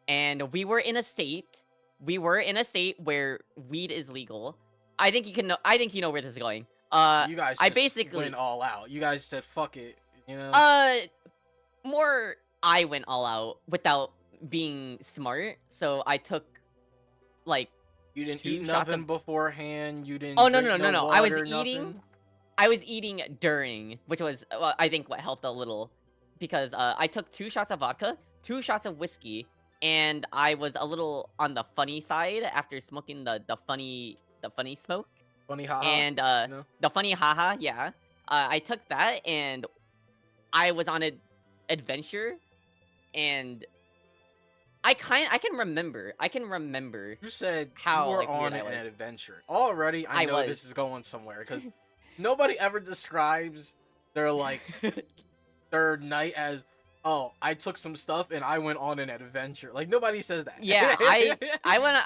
and we were in a state where weed is legal. I think you know where this is going. So you guys I just basically went all out. You guys said fuck it, you know? uh more I went all out without being smart. So I took like You didn't two eat shots nothing of beforehand. You didn't Oh, drink no no. water, nothing. I was eating during, which was I think what helped a little, because I took 2 shots of vodka, 2 shots of whiskey, and I was a little on the funny side after smoking the funny smoke, Funny haha, and you know? the funny haha, yeah. I took that, and I was on an adventure, and I can remember You said you how were like on weird I an was. adventure. Already, I I know this was. is going somewhere because nobody ever describes their like third night as, oh, I took some stuff and I went on an adventure. Like nobody says that. Yeah, I wanna.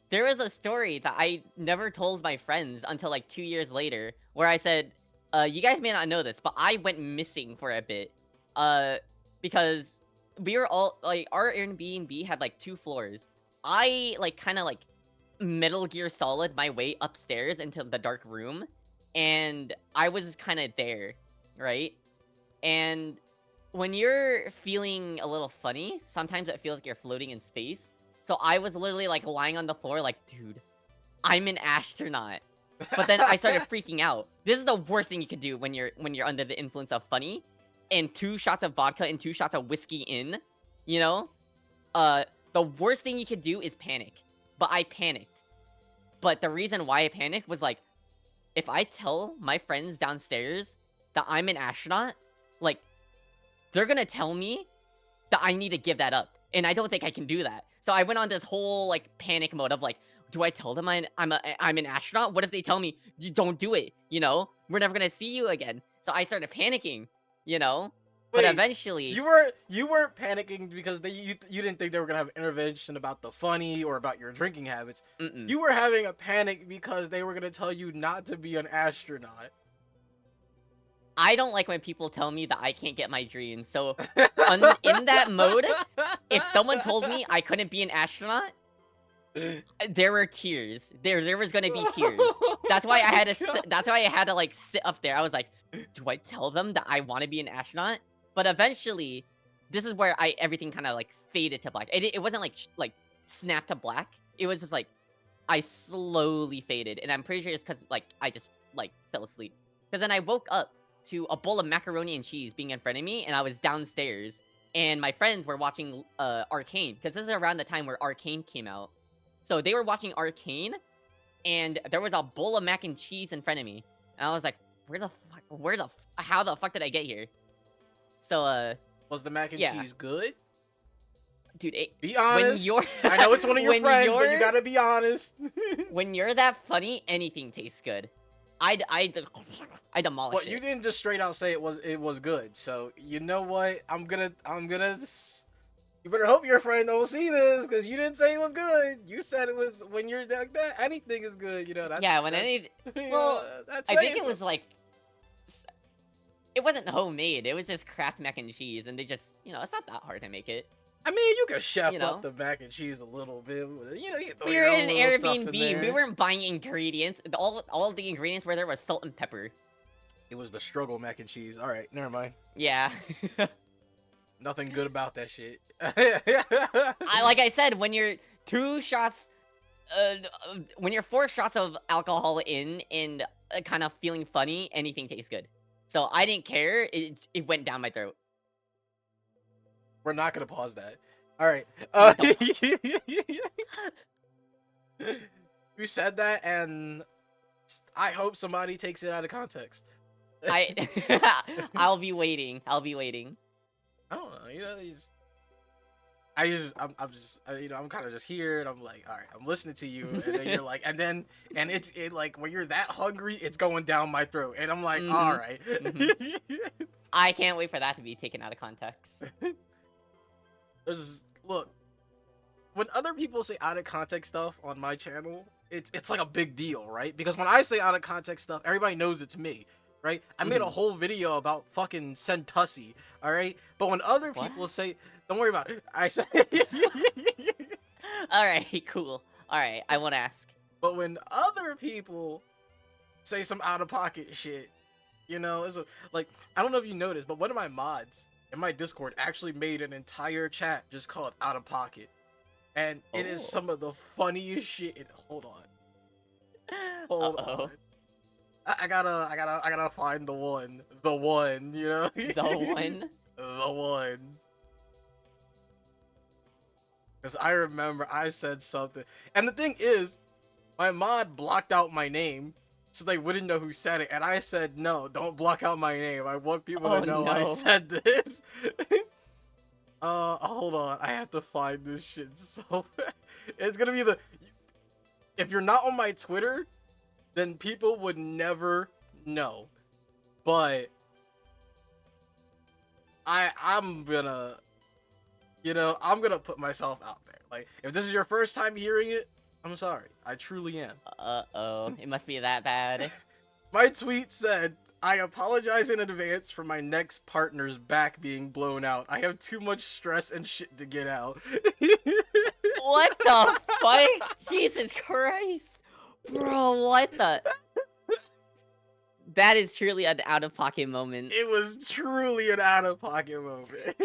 There was a story that I never told my friends until like 2 years later, where I said, you guys may not know this, but I went missing for a bit, uh, because we were all like our Airbnb had like 2 floors. I like kind of like Metal Gear Solid my way upstairs into the dark room, and I was kind of there, right? And when you're feeling a little funny, sometimes it feels like you're floating in space. So I was literally like lying on the floor, like, dude, I'm an astronaut. But then I started freaking out. This is the worst thing you could do when you're under the influence of funny, and 2 shots of vodka and 2 shots of whiskey in, you know. The worst thing you could do is panic. But I panicked. But the reason why I panicked was like, if I tell my friends downstairs that I'm an astronaut, like, they're gonna tell me that I need to give that up, and I don't think I can do that. So I went on this whole like panic mode of like, do I tell them I'm an astronaut? What if they tell me you don't do it? You know, we're never gonna see you again. So I started panicking. You know, but Wait, eventually, you weren't panicking because you didn't think they were gonna have intervention about the funny or about your drinking habits. mm-mm. You were having a panic because they were gonna tell you not to be an astronaut. I don't like when people tell me that I can't get my dreams. So in that mode, if someone told me I couldn't be an astronaut, there were tears. There was gonna be tears. That's why I had to. That's why I had to like sit up there. I was like, do I tell them that I want to be an astronaut? But eventually, this is where everything kind of like faded to black. It wasn't like snapped to black. It was just like I slowly faded, and I'm pretty sure it's because like I just like fell asleep. Because then I woke up to a bowl of macaroni and cheese being in front of me, and I was downstairs, and my friends were watching Arcane, because this is around the time where Arcane came out. So they were watching Arcane, and there was a bowl of mac and cheese in front of me, and I was like, how the fuck did I get here? So Was the mac and yeah. cheese good? Dude, Be honest. When you're I know it's one of your when friends, but you you're- gotta be honest. when you're that funny, anything tastes good. I demolished Well, it. you didn't just straight out say it was good. So you know what? I'm gonna. You better hope your friend don't see this, because you didn't say it was good. You said it was when you're like that. Anything is good, you know. That's, Yeah, when that's, well, that's I think saying it was like, it wasn't homemade. It was just Kraft mac and cheese, and they just, it's not that hard to make it. I mean, you can chef You know? up the mac and cheese a little bit. You know, you can throw We your were own in an little stuff in Airbnb. there. We weren't buying ingredients. All of the ingredients were there was salt and pepper. It was the struggle mac and cheese. All right, never mind. Yeah. Nothing good about that shit. Like I said, when you're 2 shots, when you're 4 shots of alcohol in and kind of feeling funny, anything tastes good. So I didn't care. It went down my throat. We're not gonna pause that. All right. Don't. You said that, and I hope somebody takes it out of context. I'll be waiting. I'll be waiting. I don't know. You know, I'm just, you know, I'm kind of just here, and I'm like, all right, I'm listening to you, and then you're like, and it like when you're that hungry, it's going down my throat, and I'm like, all Mhm. right. I can't wait for that to be taken out of context. Look, when other people say out of context stuff on my channel, it's like a big deal, right? Because when I say out of context stuff, everybody knows it's me, right? I made a whole video about fucking Sentussi, all right? But when other What? people say, don't worry about it. I say, All right, cool. All right, I won't ask. but when other people say some out of pocket shit, you know, like, I don't know if you noticed, but one of my mods in my Discord actually made an entire chat just called out of pocket. And it is Oh. some of the funniest shit. Hold on. Hold on. I gotta find the one. The one, you know? The one? The one. Because I remember I said something. And the thing is, my mod blocked out my name so they wouldn't know who said it. And I said, no, don't block out my name. I want people Oh, to know I no. said this. Hold on. I have to find this shit so bad. It's gonna be the... If you're not on my Twitter, then people would never know. But I'm gonna, you know, I'm gonna put myself out there. Like, if this is your first time hearing it, I'm sorry. I truly am. Uh-oh. It must be that bad. My tweet said, I apologize in advance for my next partner's back being blown out. I have too much stress and shit to get out. What the fuck? Jesus Christ. Bro, what the... That is truly an out-of-pocket moment. It was truly an out-of-pocket moment.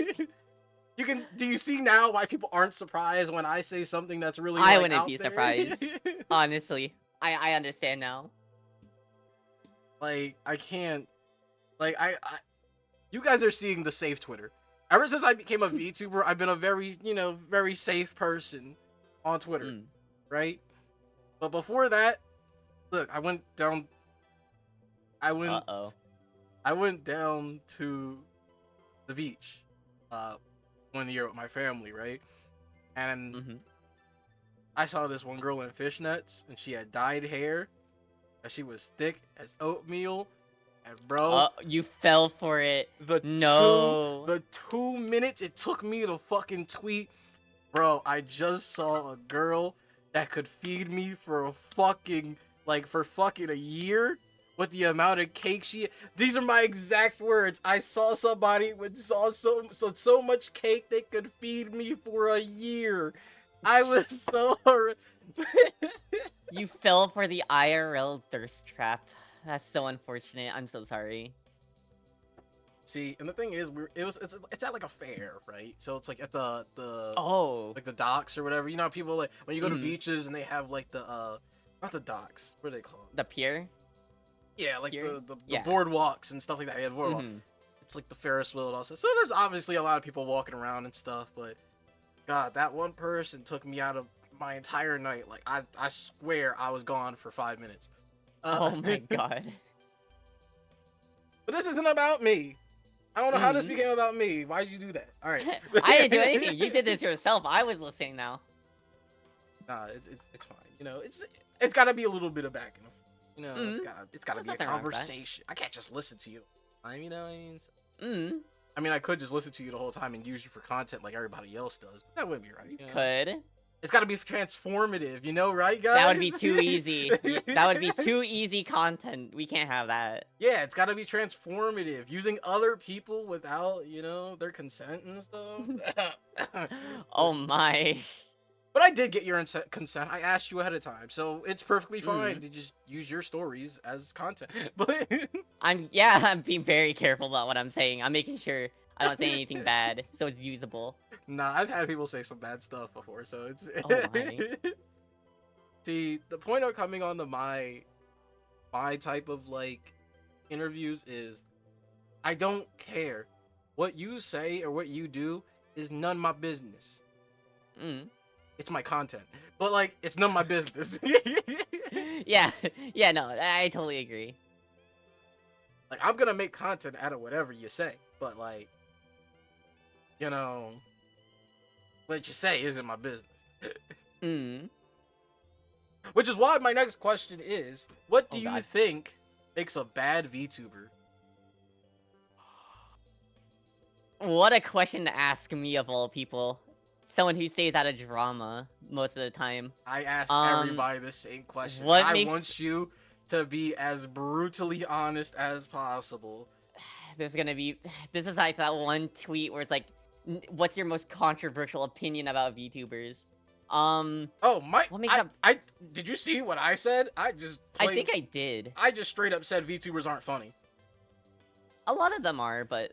Do you see now why people aren't surprised when I say something that's really, I like, wouldn't out be there? surprised. Honestly. I understand now. Like, I can't, like, you guys are seeing the safe Twitter. Ever since I became a VTuber, I've been a very, you know, very safe person on Twitter, right? But before that, look, I went down to the beach, one year with my family, right? And I saw this one girl in fishnets, and she had dyed hair, and she was thick as oatmeal. And bro, you fell for it. the No. 2 minutes it took me to fucking tweet, bro, I just saw a girl that could feed me for a fucking, like, for fucking a year with the amount of cake these are my exact words. I saw somebody with so much cake they could feed me for a year. I was so You fell for the IRL thirst trap. That's so unfortunate. I'm so sorry. See, and the thing is, it's at like a fair, right? So it's like at the like the docks or whatever. You know how people, like, when you go to beaches and they have like the not the docks, what are they called? The pier? Yeah, like Pier? the Yeah. boardwalks and stuff like that. Yeah, the boardwalk. It's like the Ferris wheel and all. So there's obviously a lot of people walking around and stuff, but God, that one person took me out of my entire night. Like, I swear I was gone for 5 minutes. Oh my god. But this isn't about me. I don't know how this became about me. Why'd you do that? All right. I didn't do anything. You did this yourself. I was listening now. Nah, it's fine. You know, it's gotta be a little bit of back and forth. You know, it's gotta be a conversation. I can't just listen to you. You know what I mean? I mean, I could just listen to you the whole time and use you for content like everybody else does, but that wouldn't be right. You could. It's got to be transformative, you know, right, guys? That would be too easy. That would be too easy content. We can't have that. Yeah, it's got to be transformative. Using other people without, you know, their consent and stuff. Oh my. But I did get your consent. I asked you ahead of time, so it's perfectly fine to just use your stories as content. But I'm being very careful about what I'm saying. I'm making sure I don't say anything bad, so it's usable. Nah, I've had people say some bad stuff before, so it's... Oh my. See, the point of coming on to my type of, like, interviews is, I don't care. What you say or what you do is none of my business. Mm. It's my content, but like it's none of my business. Yeah, yeah, no, I totally agree. Like I'm gonna make content out of whatever you say, but like you know what you say isn't my business. Mm. Which is why my next question is, what do Oh you God. think makes a bad VTuber? What a question to ask me of all people. Someone who stays out of drama most of the time. I ask Um, everybody the same question, and what I makes want you to be as brutally honest as possible. this gonna be? This is like that one tweet where it's like, "What's your most controversial opinion about VTubers?" Um, Oh my! what makes up? I did you see what I said? I think I did. I just straight up said VTubers aren't funny. A lot of them are, but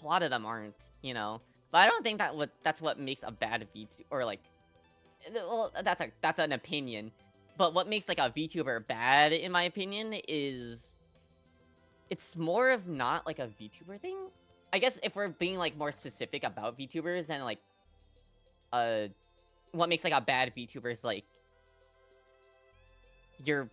a lot of them aren't. But I don't think that's what makes a bad VTuber or like. Well, that's an opinion. But what makes like a VTuber bad, in my opinion, is it's more of not like a VTuber thing. I guess if we're being like more specific about VTubers and like uh what makes like a bad VTuber is like your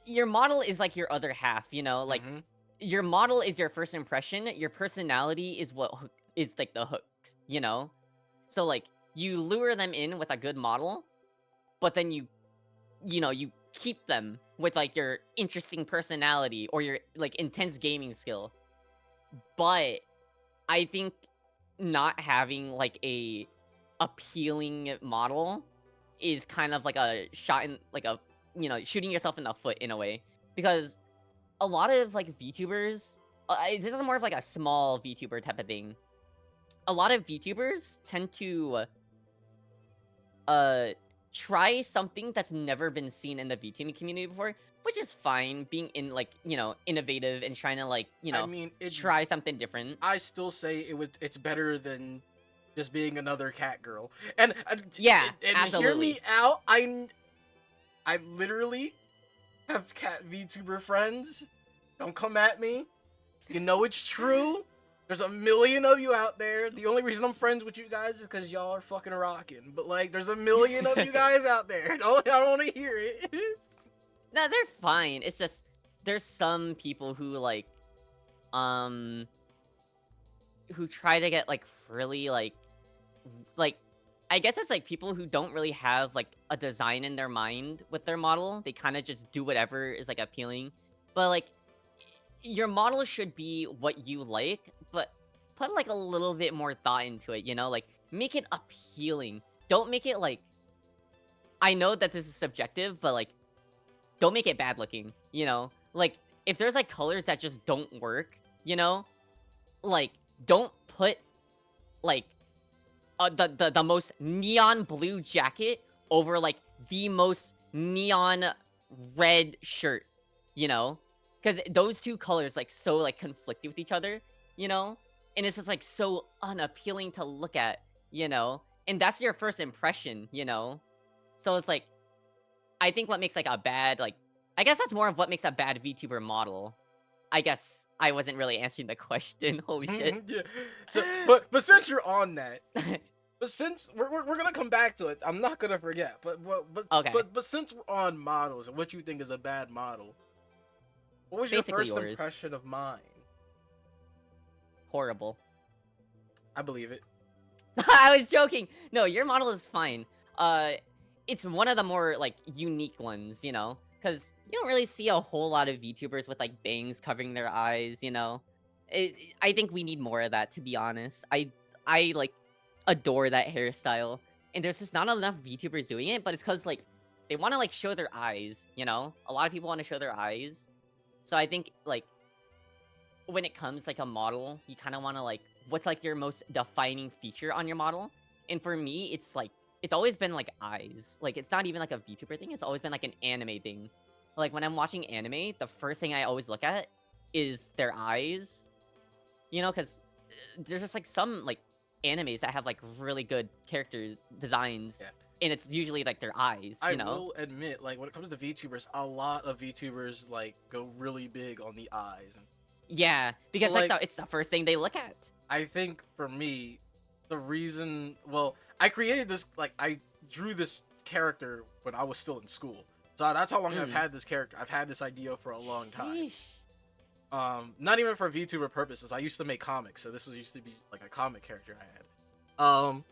your model is like your other half, like Mm-hmm. your model is your first impression, your personality is is like the hooks. So like you lure them in with a good model, but then you keep them with like your interesting personality or your like intense gaming skill. But I think not having like a appealing model is kind of like a shot in like a shooting yourself in the foot in a way, because a lot of like VTubers, this is more of like a small VTuber type of thing. A lot of VTubers tend to uh try something that's never been seen in the VTubing community before, which is fine, being in like innovative and trying to like I mean, try something different. I still say it's better than just being another cat girl. And Yeah, and hear me absolutely. out. I literally have cat VTuber friends. Don't come at me. You know it's true. There's a million of you out there. The only reason I'm friends with you guys is because y'all are fucking rocking. But like, there's a million of you guys out there. I don't want to hear it. No, they're fine. It's just there's some people who um who try to get like really like I guess it's like people who don't really have like a design in their mind with their model. They kind of just do whatever is like appealing. But like your model should be what you like, but put like a little bit more thought into it, like make it appealing. Don't make it like, I know that this is subjective, but like don't make it bad looking. Like if there's like colors that just don't work, like don't put like the most neon blue jacket over like the most neon red shirt, you know? Because those two colors like so like conflict with each other, you know? And it's just like so unappealing to look at. And that's your first impression. So it's like I think what makes like a bad like I guess that's more of what makes a bad VTuber model. I guess I wasn't really answering the question. Holy shit. Yeah. So, but since you're on that, but since we're gonna come back to it, I'm not gonna forget. Okay. But since we're on models and what you think is a bad model, what was your Basically first yours. impression of mine? Horrible. I believe it. I was joking. No, your model is fine. It's one of the more like unique ones, because you don't really see a whole lot of VTubers with like bangs covering their eyes. I think we need more of that, to be honest. I like adore that hairstyle, and there's just not enough VTubers doing it. But it's because like they want to like show their eyes. A lot of people want to show their eyes, so I think like when it comes like a model, you kind of want to like what's like your most defining feature on your model. And for me, it's like it's always been like eyes. Like it's not even like a VTuber thing. It's always been like an anime thing. Like when I'm watching anime, the first thing I always look at is their eyes. Because there's just like some like animes that have like really good character designs. Yeah. And it's usually like their eyes. I will admit, like when it comes to VTubers, a lot of VTubers like go really big on the eyes. Yeah, because Like- it's the first thing they look at. I think for me, the reason. Well, I created this. Like, I drew this character when I was still in school. So that's how long I've had this character. I've had this idea for a long time. Not even for VTuber purposes. I used to make comics, so this used to be like a comic character I had.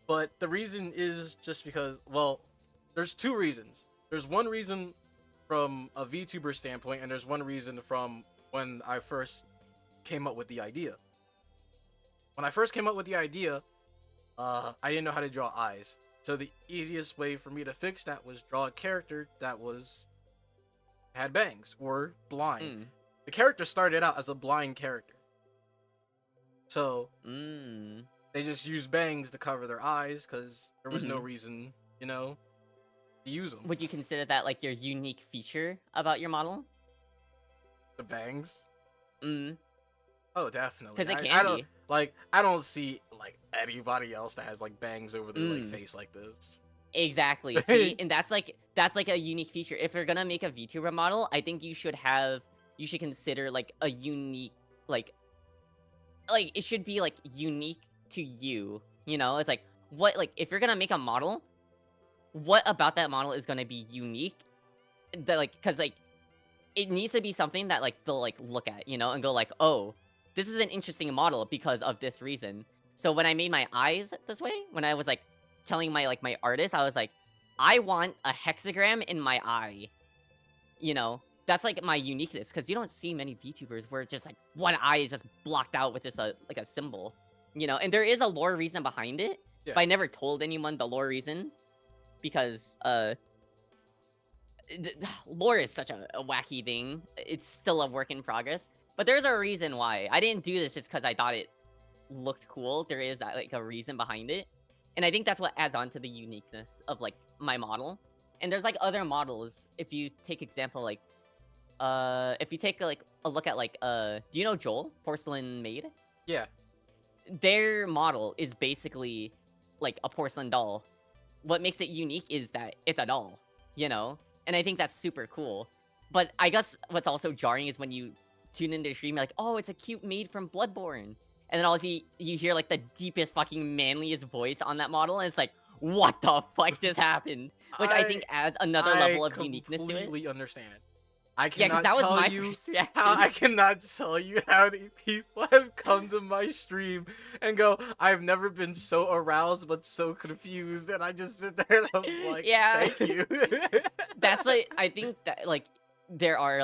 But the reason is just because, well, there's two reasons. There's one reason from a VTuber standpoint, and there's one reason from when I first came up with the idea. When I first came up with the idea, I didn't know how to draw eyes. So the easiest way for me to fix that was draw a character that had bangs or blind. The character started out as a blind character. So they just used bangs to cover their eyes because there was no reason, to use them. Would you consider that like your unique feature about your model? The bangs? Oh, definitely. Because it can I don't, be. Like, I don't see like anybody else that has like bangs over their like face like this. Exactly. See, and that's like a unique feature. If you're gonna make a VTuber model, I think you should consider like a unique like it should be like unique to you. It's like if you're gonna make a model, what about that model is gonna be unique? That because it needs to be something that they'll look at, and go like, oh, this is an interesting model because of this reason. So when I made my eyes this way, when I was telling my artist, I was like, I want a hexagram in my eye. That's my uniqueness, because you don't see many VTubers where just one eye is just blocked out with just a symbol. And there is a lore reason behind it, but I never told anyone the lore reason because lore is such a wacky thing. It's still a work in progress, but there's a reason why. I didn't do this just because I thought it looked cool. There is a reason behind it, and I think that's what adds on to the uniqueness of my model. And there's other models. If you take example if you take a look at do you know Joel, Porcelain Maid? Yeah. Their model is basically a porcelain doll. What makes it unique is that it's a doll, and I think that's super cool. But I guess what's also jarring is when you tune into the stream, like, oh, it's a cute maid from Bloodborne. And then all you hear the deepest fucking manliest voice on that model, and it's like, what the fuck just happened? Which I think adds another level of uniqueness to it. I completely understand. I cannot that was my first reaction. I cannot tell you how many people have come to my stream and go, I've never been so aroused but so confused, and I just sit there and I'm like, thank you. That's I think that there are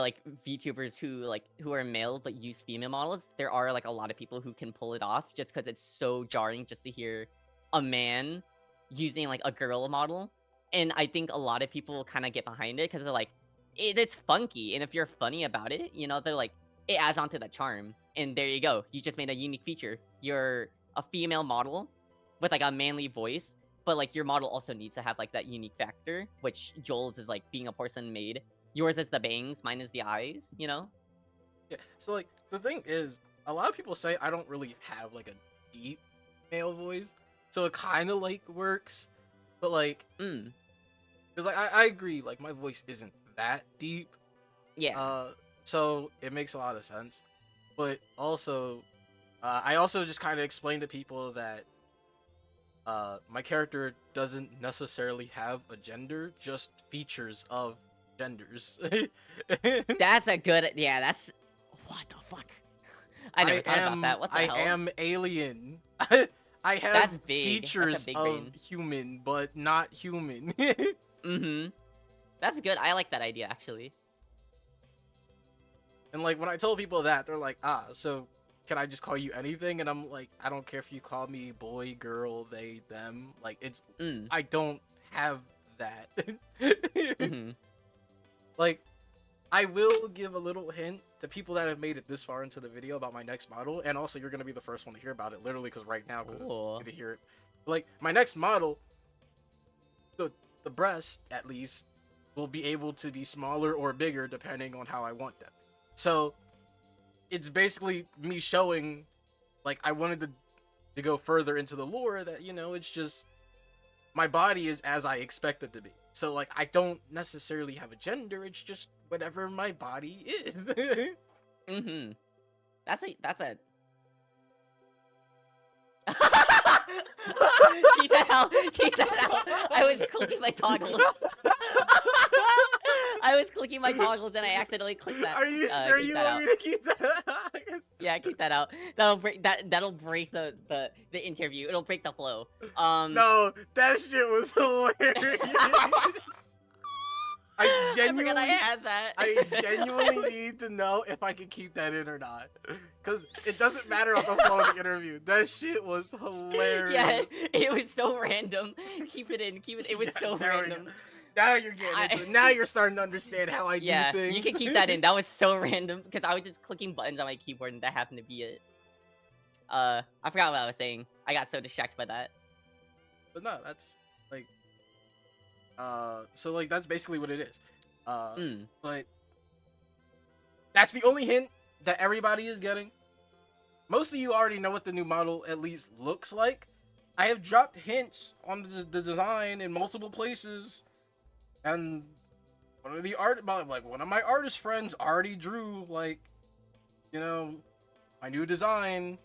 VTubers who are male but use female models. There are a lot of people who can pull it off, just because it's so jarring just to hear a man using a girl model. And I think a lot of people kind of get behind it because they're it's funky, and if you're funny about it, they're it adds on to the charm. And there you go, you just made a unique feature. You're a female model with a manly voice, but your model also needs to have that unique factor, which Joel's is being a porcelain maid. Yours is the bangs, mine is the eyes, Yeah, so the thing is, a lot of people say I don't really have a deep male voice, so it kind of works, but because I agree, my voice isn't that deep. Yeah. So it makes a lot of sense. But also, I also just kind of explained to people that my character doesn't necessarily have a gender, just features of genders. That's a good... Yeah, that's... What the fuck? I never thought about that. What the hell? I am alien. I have that's big. features of brain. Human, but not human. Mm-hmm. That's good. I like that idea, actually. And when I told people that, they're like, so can I just call you anything? And I'm like, I don't care if you call me boy, girl, they, them. It's I don't have that. I will give a little hint to people that have made it this far into the video about my next model, and also you're gonna be the first one to hear about it, literally, because right now, because it's good to hear it. My next model, the breast at least, will be able to be smaller or bigger depending on how I want them. So it's basically me showing I wanted to go further into the lore that it's just my body is as I expect it to be. So I don't necessarily have a gender, it's just whatever my body is. Mm-hmm. That's a Keep that out. Keep that out. I was clicking my toggles. I was clicking my toggles and I accidentally clicked that. Are you sure keep you that want out. me to keep that? Yeah, keep that out. That'll break the interview. It'll break the flow. No, that shit was hilarious. I I forgot I genuinely, had that. I genuinely need to know if I can keep that in or not, because it doesn't matter on the flow of the interview. That shit was hilarious. Yeah, it was so random. Keep it in. Keep it. It was Yeah, so there we go. random. Now you're getting into it. Now you're starting to understand how I Yeah, do things. you can keep that in. That was so random because I was just clicking buttons on my keyboard and that happened to be it. I forgot what I was saying. I got so distracted by that. But no, that's like, so like that's basically what it is. But that's the only hint that everybody is getting. Most of you already know what the new model at least looks like. I have dropped hints on the design in multiple places, and one of my artist friends already drew like, you know, my new design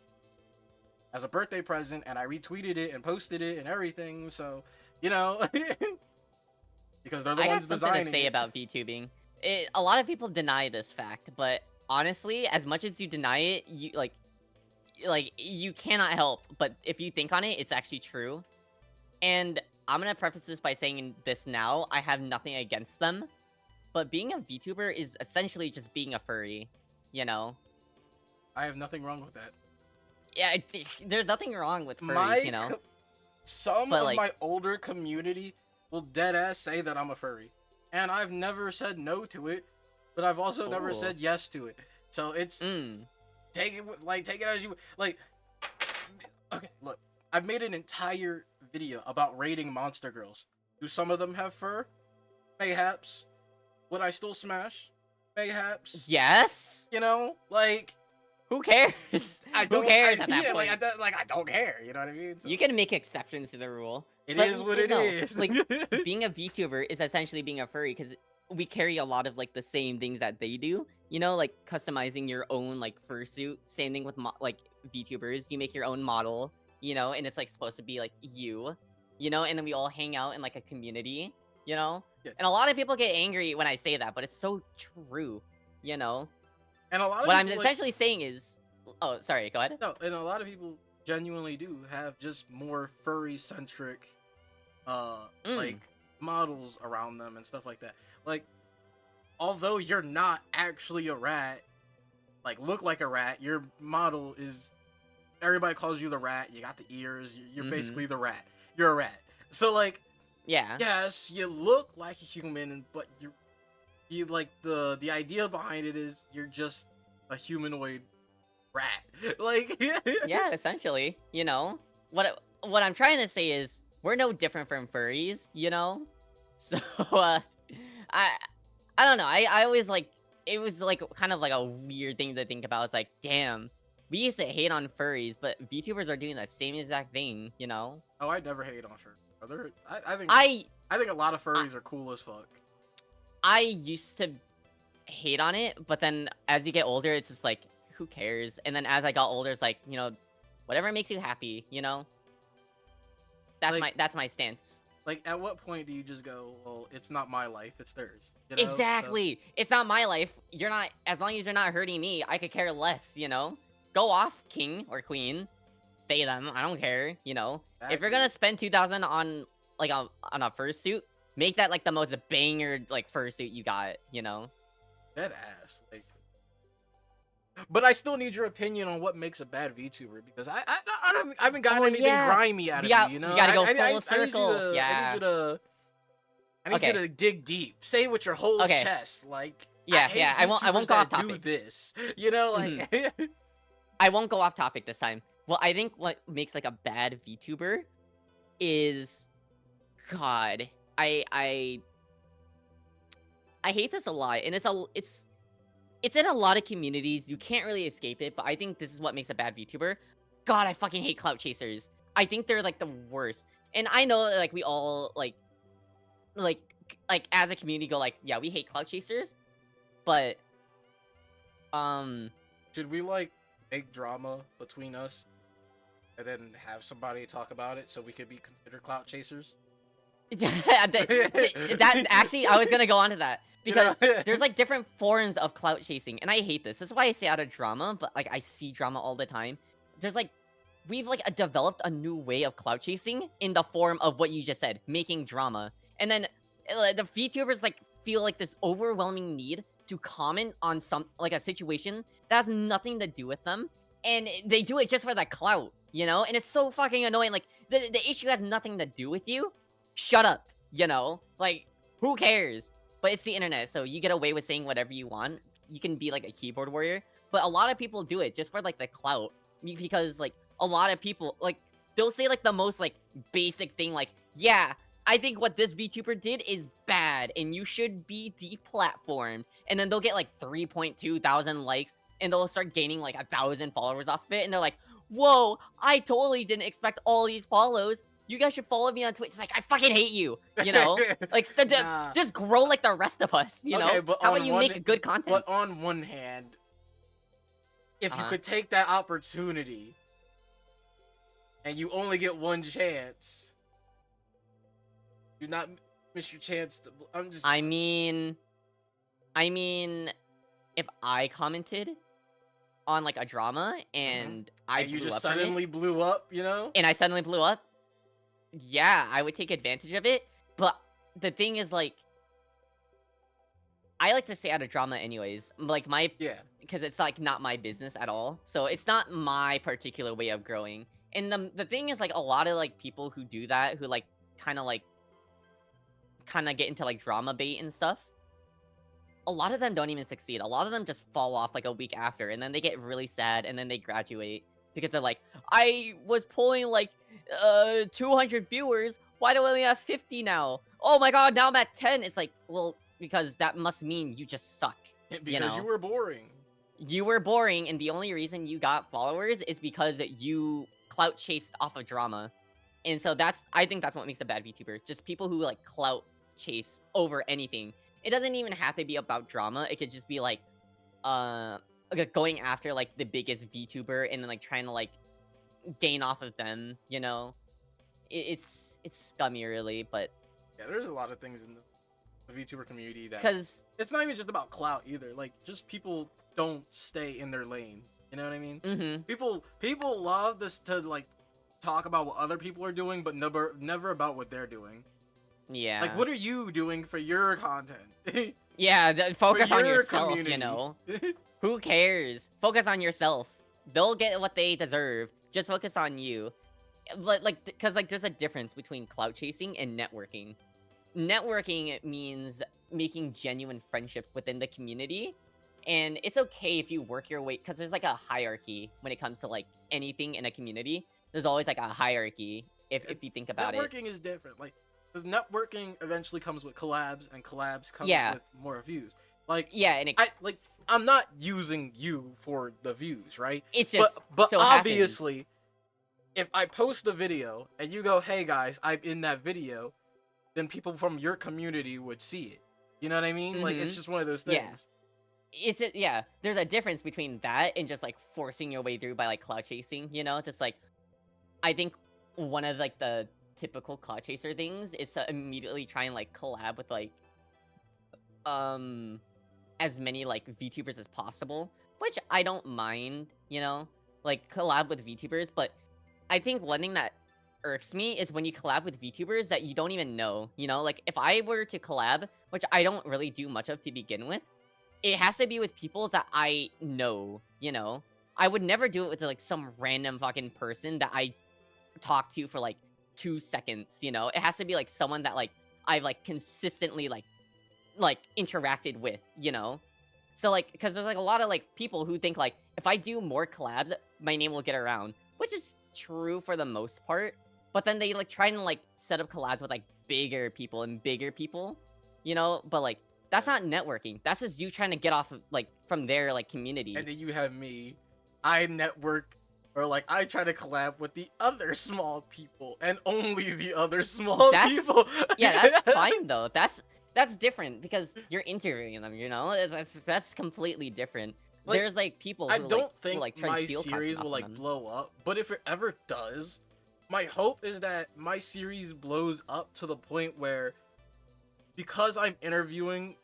as a birthday present, and I retweeted it and posted it and everything. So, you know, because they're the I got ones something to designing say it. about VTubing. A lot of people deny this fact, but honestly, as much as you deny it, you you cannot help. But if you think on it, it's actually true. And I'm gonna preface this by saying this now. I have nothing against them, but being a VTuber is essentially just being a furry. You know? I have nothing wrong with that. Yeah, there's nothing wrong with furries. You know? Some But, of like- my older community will dead ass say that I'm a furry, and I've never said no to it, but I've also never Ooh. said yes to it. So it's take it as you like. Okay, look, I've made an entire video about rating monster girls. Do some of them have fur? Mayhaps. Would I still smash? Mayhaps. Yes. You know, like, Who cares? Who cares at that yeah, point? I don't care. You know what I mean? So, You can make exceptions to the rule. it But is what it no, is. Like, being a VTuber is essentially being a furry because we carry a lot of like the same things that they do. You know, like customizing your own like fursuit. Same thing with like VTubers. You make your own model. You know, and it's like supposed to be like you. You know, and then we all hang out in like a community. You know, Yeah. and a lot of people get angry when I say that, but it's so true. You know, And a lot of what I'm people, essentially saying is, oh, sorry, go ahead. no, and a lot of people genuinely do have just more furry centric like models around them and stuff like that. Like, although you're not actually a rat, like look like a rat, your model is, everybody calls you the rat, you got the ears, you're basically the rat. You're a rat. So like, Yeah. yes, you look like a human, but you like the idea behind it is you're just a humanoid rat. Like, Yeah, essentially, you know. What I'm trying to say is we're no different from furries, you know? So I I don't know. I always like it was like kind of like a weird thing to think about. It's like, damn, we used to hate on furries, but VTubers are doing the same exact thing, you know? oh, I never hate on fur. Brother. I think I think a lot of furries are cool as fuck. I used to hate on it, but then as you get older, it's just like, who cares? And then as I got older, it's like, you know, whatever makes you happy, you know? That's my stance. Like, at what point do you just go, well, it's not my life, it's theirs? You know? Exactly. It's not my life. You're not, as long as you're not hurting me, I could care less, you know? Go off, king or queen. They them. I don't care, you know? If you're gonna spend 2,000 on like on a fursuit, make that like the most banger like fursuit you got, you know? Dead ass. Like, but I still need your opinion on what makes a bad VTuber, because I haven't gotten anything grimy out of you. You know, we gotta go I full circle. I need you to dig deep. Say it with your whole chest. Like, I won't go that off do topic. this. You know, like I won't go off topic this time. Well, I think what makes like a bad VTuber is, God, I hate this a lot, and it's in a lot of communities. You can't really escape it, but I think this is what makes a bad VTuber. God, I fucking hate clout chasers. I think they're like the worst. And I know like we all like as a community go like, yeah, we hate clout chasers, but should we like make drama between us? and then have somebody talk about it so we could be considered clout chasers. that actually, I was gonna go on to that because You know? there's like different forms of clout chasing, and I hate this. This is why I stay out of drama, but like I see drama all the time. There's like we've like developed a new way of clout chasing in the form of what you just said, making drama, and then the VTubers like feel like this overwhelming need to comment on some like a situation that has nothing to do with them, and they do it just for that clout, you know? And it's so fucking annoying. Like the issue has nothing to do with you. Shut up, you know? Like, who cares? But it's the internet, so you get away with saying whatever you want. You can be like a keyboard warrior, but a lot of people do it just for like the clout, because like a lot of people like they'll say like the most like basic thing, like, yeah, I think what this VTuber did is bad and you should be deplatformed, and then they'll get like 3.2 thousand likes and they'll start gaining like 1,000 followers off of it, and they're like, whoa, I totally didn't expect all these follows. You guys should follow me on Twitch. It's like, I fucking hate you, you know? Like, so Nah. just grow like the rest of us, you know? But How about you make good content? But on one hand, if you could take that opportunity and you only get one chance, do not miss your chance to... I mean, if I commented on like a drama and you just suddenly blew up, you know? And I suddenly blew up, yeah, I would take advantage of it. But the thing is, like, I like to stay out of drama anyways. Like, because it's like not my business at all. So it's not my particular way of growing. And the thing is, like, a lot of like people who do that, who like kind of get into like drama bait and stuff, a lot of them don't even succeed. A lot of them just fall off like a week after, and then they get really sad, and then they graduate because they're like, I was pulling like 200 viewers. Why do I only have 50 now? Oh my god, now I'm at 10. It's like, well, because that must mean you just suck. Because you were boring. You were boring, and the only reason you got followers is because you clout chased off of drama. And so I think that's what makes a bad VTuber. Just people who like clout chase over anything. It doesn't even have to be about drama. It could just be like going after like the biggest VTuber and then like trying to like gain off of them, you know? It's scummy, really. But yeah, there's a lot of things in the VTuber community that, because it's not even just about clout either. Like, just people don't stay in their lane. You know what I mean? People love this to like talk about what other people are doing, but never about what they're doing. Yeah. Like, what are you doing for your content? Yeah, focus on yourself, community. you know? Who cares? Focus on yourself. They'll get what they deserve. Just focus on you. Like, because like there's a difference between clout chasing and networking. Networking means making genuine friendships within the community. And it's okay if you work your way, because there's like a hierarchy when it comes to like anything in a community. There's always like a hierarchy if you think about it. Networking is different. Like, because networking eventually comes with collabs, and collabs comes with more views. Like, yeah, and I'm not using you for the views, right? It's just but so obviously, if I post a video and you go, "Hey guys, I'm in that video," then people from your community would see it. You know what I mean? Like, it's just one of those things. Yeah. There's a difference between that and just like forcing your way through by like clout chasing, you know? Just like, I think one of like the typical clout chaser things is to immediately try and like collab with like as many like VTubers as possible, which I don't mind, you know, like collab with VTubers. But I think one thing that irks me is when you collab with VTubers that you don't even know, you know? Like, if I were to collab, which I don't really do much of to begin with, it has to be with people that I know, you know? I would never do it with like some random fucking person that I talk to for like 2 seconds, you know? It has to be like someone that like I've like consistently like interacted with, you know? So like, because there's like a lot of like people who think like, if I do more collabs, my name will get around, which is true for the most part. But then they like try and like set up collabs with like bigger people, you know? But like, that's not networking. That's just you trying to get off of like from their like community. And then you have me. I network, or like I try to collab with the other small people, and only the other small people. Yeah, that's fine though. That's different because you're interviewing them, you know? That's completely different. Like, There's like people I who like don't think try and my steal content series off will of like them. blow up, but if it ever does, my hope is that my series blows up to the point where, because I'm interviewing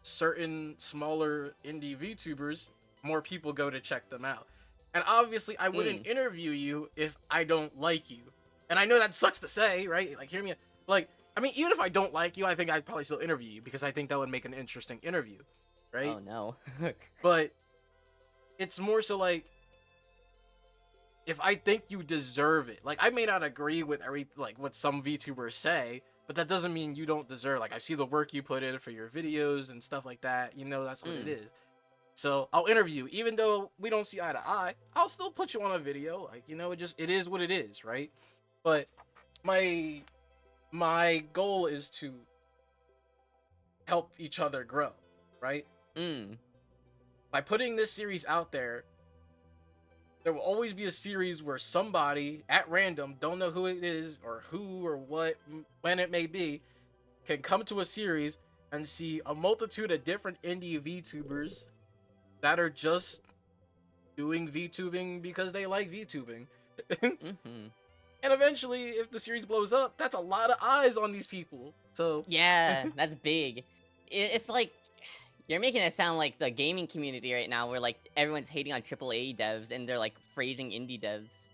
certain smaller indie VTubers, more people go to check them out. And obviously, I wouldn't Mm. interview you if I don't like you. And I know that sucks to say, right? Like, hear me. Like, I mean, even if I don't like you, I think I'd probably still interview you because I think that would make an interesting interview, right? Oh no. But it's more so like, if I think you deserve it. Like, I may not agree with what some VTubers say, but that doesn't mean you don't deserve. Like, I see the work you put in for your videos and stuff like that. You know, that's what it Mm. is. So I'll interview, even though we don't see eye to eye. I'll still put you on a video. Like, you know, it is what it is, right? But my my goal is to help each other grow, right? Mm. By putting this series out there, there will always be a series where somebody at random, don't know who it is or who or what, when it may be, can come to a series and see a multitude of different indie VTubers that are just doing VTubing because they like VTubing. Mm-hmm. And eventually, if the series blows up, that's a lot of eyes on these people. So, Yeah, that's big. It's like you're making it sound like the gaming community right now, where like everyone's hating on AAA devs and they're like praising indie devs,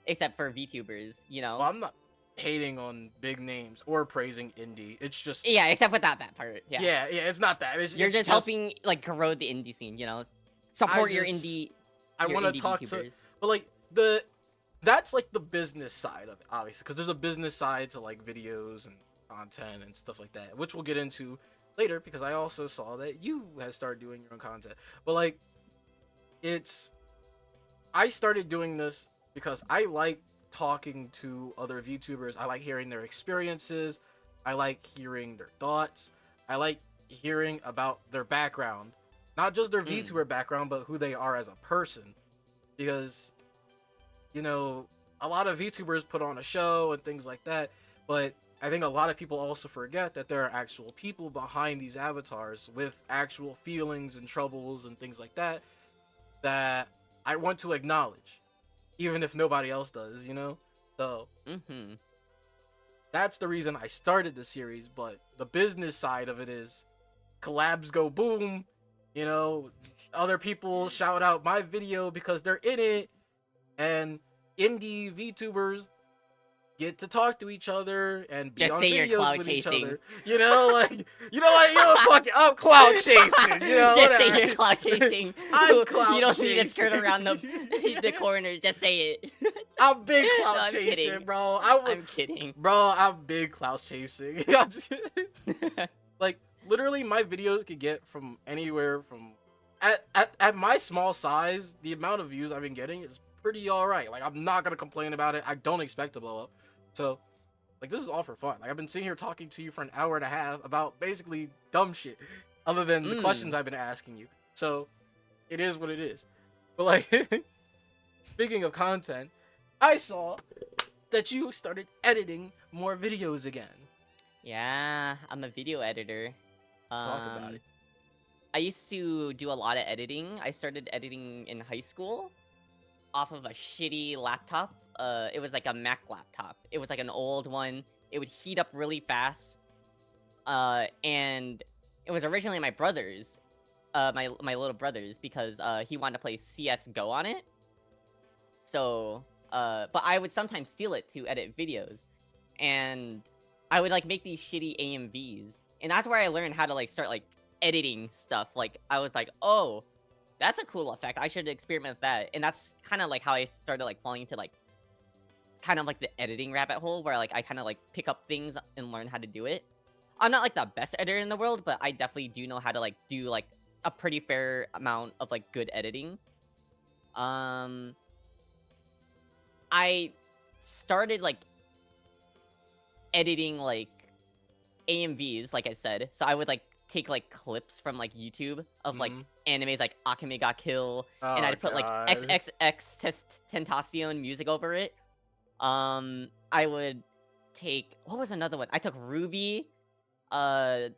except for VTubers. You well, know? I'm not hating on big names or praising indie. It's just, Yeah, except without that part. Yeah, yeah, it's not that. you're It's just just, helping like grow the indie scene. You know, I support just, I your want to indie talk to, VTubers. but like, that's like the business side of it, obviously, because there's a business side to like videos and content and stuff like that, which we'll get into later because I also saw that you have started doing your own content. But like, it's I started doing this because I like talking to other VTubers. I like hearing their experiences. I like hearing their thoughts. I like hearing about their background, not just their Mm. VTuber background, but who they are as a person. Because, you know, a lot of VTubers put on a show and things like that, but I think a lot of people also forget that there are actual people behind these avatars with actual feelings and troubles and things like that that I want to acknowledge, even if nobody else does, you know? So Mm-hmm. that's the reason I started the series, but the business side of it is collabs go boom, you know, other people shout out my video because they're in it, and indie VTubers get to talk to each other and be Just on say you're videos cloud with each chasing. other. You know, like, you know what, fucking, I'm cloud chasing, you know, Just say whatever. you're cloud chasing. I'm You cloud don't need to skirt chasing. around the corner. Just say it. I'm big No, cloud I'm chasing, kidding. bro. I'm kidding. Bro, I'm big cloud chasing. I'm just like, literally, my videos could get from anywhere from at my small size. The amount of views I've been getting is pretty all right. Like, I'm not gonna complain about it. I don't expect to blow up. So, like, this is all for fun. Like, I've been sitting here talking to you for an hour and a half about basically dumb shit, other than the questions Mm. I've been asking you. So, it is what it is. But like, speaking of content, I saw that you started editing more videos again. Yeah, I'm a video editor. Let's talk about Um, it. I used to do a lot of editing. I started editing in high school off of a shitty laptop. It was like a Mac laptop. It was like an old one. It would heat up really fast. And it was originally my brother's, my little brother's, because he wanted to play CS:GO on it. So, but I would sometimes steal it to edit videos, and I would like make these shitty AMVs, and that's where I learned how to like start like editing stuff. Like I was like, oh, that's a cool effect. I should experiment with that, and that's kind of like how I started like falling into like kind of like the editing rabbit hole, where like I kind of like pick up things and learn how to do it. I'm not like the best editor in the world, but I definitely do know how to like do like a pretty fair amount of like good editing. Um, I started like editing like AMVs, like I said. So I would like take like clips from like YouTube of like Mhm. animes like Akame ga Kill, and Oh I'd put like god. XXX Tentacion music over it. I would take, what was another one? I took Ruby. I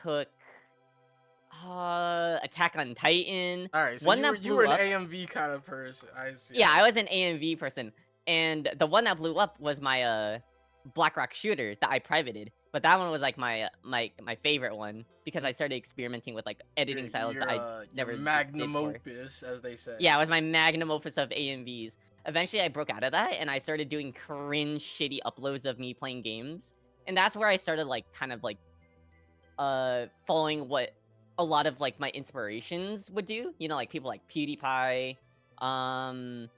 took Attack on Titan. All right, so One you were that you were blew an up. AMV kind of person. I see. Yeah, I was an AMV person, and the one that blew up was my Black Rock shooter that I privated. But that one was like my favorite one because I started experimenting with like Your editing styles that your I uh your never magnum did for. opus, as they say. Yeah, it was my magnum opus of AMVs. Eventually, I broke out of that and I started doing cringe, shitty uploads of me playing games, and that's where I started like kind of like following what a lot of like my inspirations would do. You know, like people like PewDiePie, um,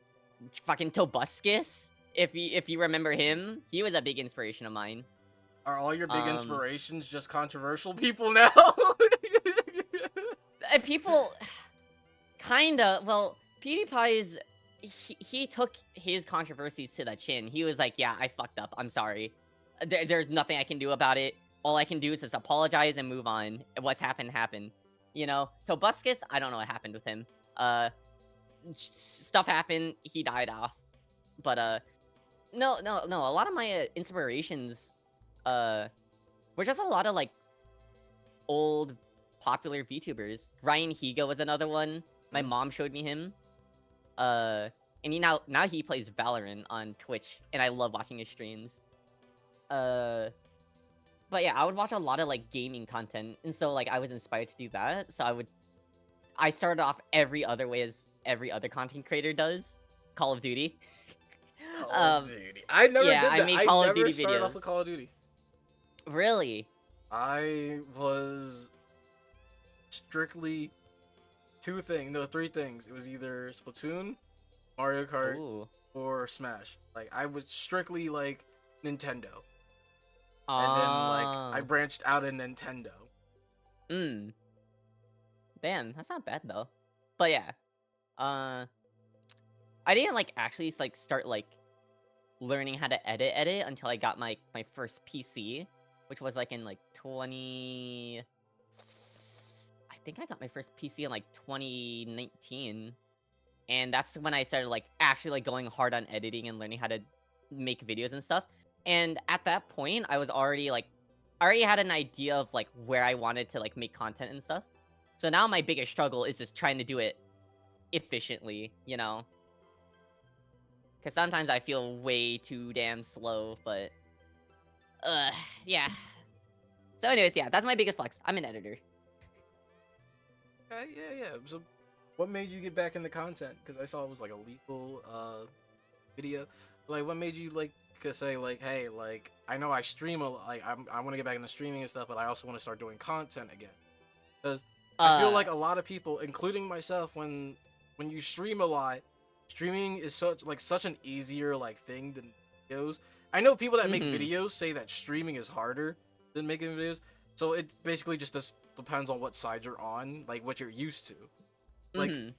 fucking Tobuscus. If you remember him, he was a big inspiration of mine. Are all your big Um, inspirations just controversial people now? People kinda. Well, PewDiePie's he took his controversies to the chin. He was like, "Yeah, I fucked up. I'm sorry. There's nothing I can do about it. All I can do is just apologize and move on. What's happened happened." You know, Tobuscus, I don't know what happened with him. Stuff happened. He died off. But no, no, no. A lot of my inspirations, uh, were just a lot of like old popular VTubers. Ryan Higa was another one. My Mhm. mom showed me him. Uh, and now he plays Valorant on Twitch, and I love watching his streams. Uh, but yeah, I would watch a lot of like gaming content, and so like I was inspired to do that. So I started off every other way as every other content creator does, Call of Duty. Call of um, Duty. I never yeah, did I that. made I Call of never Duty started off with videos. Call of Duty. Really? I was strictly three things. It was either Splatoon, Mario Kart, Ooh. or Smash. Like I was strictly like Nintendo, and then like I Ah. branched out in Nintendo. Mm. Damn, that's not bad though. But yeah, uh, I didn't like actually like start like learning how to edit until I got my first PC, which was like in like 20. I think I got my first PC in like 2019, and that's when I started like actually like going hard on editing and learning how to make videos and stuff. And at that point, I already had an idea of like where I wanted to like make content and stuff. So now my biggest struggle is just trying to do it efficiently, you know? Because sometimes I feel way too damn slow, but yeah. So anyways, yeah, that's my biggest flex. I'm an editor. Yeah. So, what made you get back into content? Because I saw it was like a lethal video. Like, what made you like to say like, hey, like I know I stream like I want to get back into streaming and stuff, but I also want to start doing content again. Because I feel Uh, like a lot of people, including myself, when you stream a lot, streaming is such an easier like thing than videos. I know people that make mm-hmm, videos say that streaming is harder than making videos. So it basically just depends on what side you're on, like what you're used to. Like mm-hmm.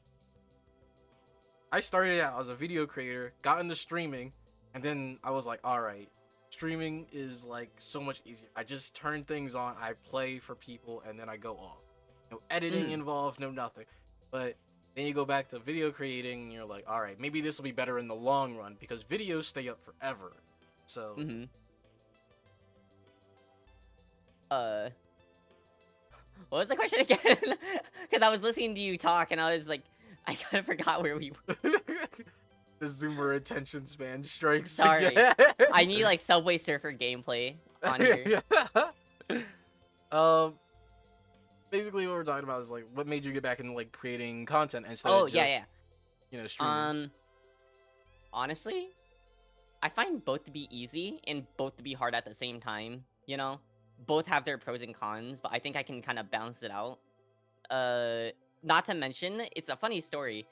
I started out as a video creator, got into streaming, and then I was like, all right, streaming is like so much easier. I just turn things on, I play for people, and then I go off. No editing Mm-hmm. involved, no nothing. But then you go back to video creating, and you're like, all right, maybe this will be better in the long run because videos stay up forever. So Mm-hmm. Uh, what was the question again? Because I was listening to you talk, and I was like, I kind of forgot where we were. the zoomer attention span strikes Sorry. again. I need like Subway Surfer gameplay on here. um, basically what we're talking about is like what made you get back into like creating content instead Oh of yeah, just yeah. streaming. Honestly, I find both to be easy and both to be hard at the same time. You know, both have their pros and cons, but I think I can kind of balance it out. Uh, Not to mention, it's a funny story.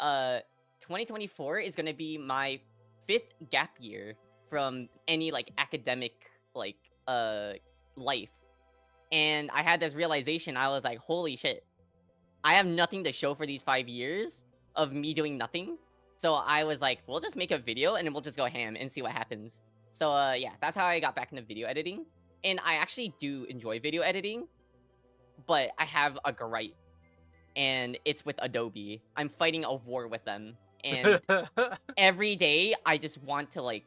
Uh, 2024 is gonna be my 5th gap year from any like academic like life, and I had this realization. I was like, holy shit, I have nothing to show for these 5 years of me doing nothing. So I was like, we'll just make a video and we'll just go ham and see what happens. So yeah, that's how I got back into video editing. And I actually do enjoy video editing, but I have a gripe, and it's with Adobe. I'm fighting a war with them. And every day I just want to like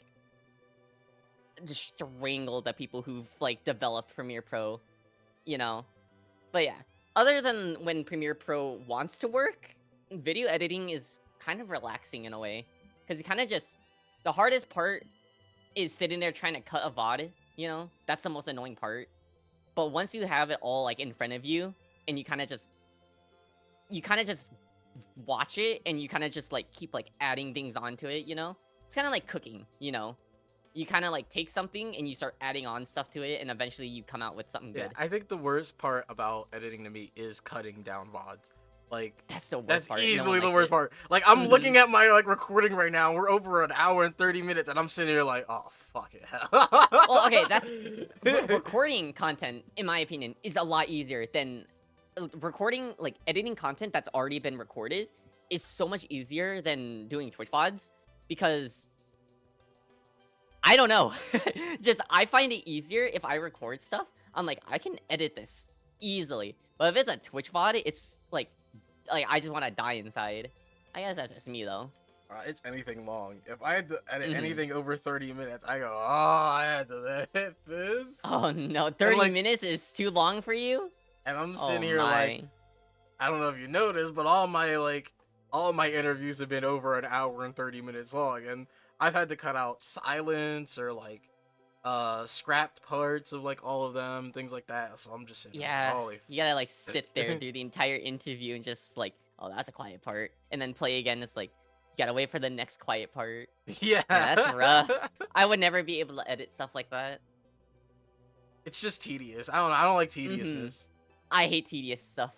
just strangle the people who've like developed Premiere Pro, you know. But yeah. other than when Premiere Pro wants to work, video editing is kind of relaxing in a way. Because you kind of just... The hardest part is sitting there trying to cut a VOD, you know? That's the most annoying part. But once you have it all, like, in front of you, and you kind of just... You kind of just watch it, and you kind of just, like, keep, like, adding things onto it, you know? It's kind of like cooking, you know? You kind of, like, take something, and you start adding on stuff to it, and eventually you come out with something Yeah, good. I think the worst part about editing to me is cutting down VODs. Like, That's the worst that's part. No easily one the likes worst it. part. Like, I'm Mhm. looking at my, like, recording right now. We're over an hour and 30 minutes, and I'm sitting here like, oh, fuck it. Well, okay, that's... recording content, in my opinion, is a lot easier than... recording, like, editing content that's already been recorded is so much easier than doing Twitch VODs, because... I don't know. Just, I find it easier if I record stuff. I'm like, I can edit this easily. But if it's a Twitch VOD, it's like I just want to die inside. I guess that's just me, though. It's anything long. If I had to edit Mhm. anything over 30 minutes, I go, oh, I had to edit this. Oh, no. 30 like- minutes is too long for you? And I'm Oh, sitting here like, my. I don't know if you noticed, but all my interviews have been over an hour and 30 minutes long, and I've had to cut out silence or like scrapped parts of like all of them, things like that. So I'm just sitting here like, Yeah, holy you gotta, like, sit there through the entire interview and just, like, oh, that's a quiet part. And then play again, it's like, you gotta wait for the next quiet part. yeah. Yeah, that's rough. I would never be able to edit stuff like that. It's just tedious. I don't like tediousness. I hate tedious stuff.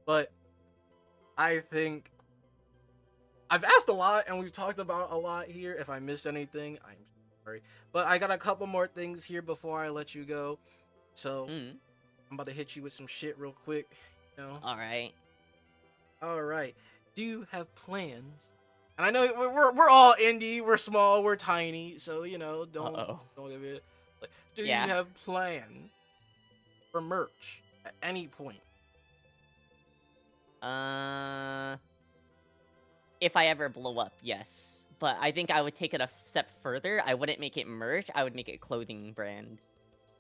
But I think I've asked a lot and we've talked about a lot here. If I missed anything, I'm sorry. But I got a couple more things here before I let you go. So Mm. I'm about to hit you with some shit real quick. You know? Alright. All right. Do you have plans? And I know we're all indie, we're small, we're tiny, so you know, don't give it. Like, do Yeah. you have plans for merch at any point? If I ever blow up, yes. But I think I would take it a step further. I wouldn't make it merch, I would make it clothing brand.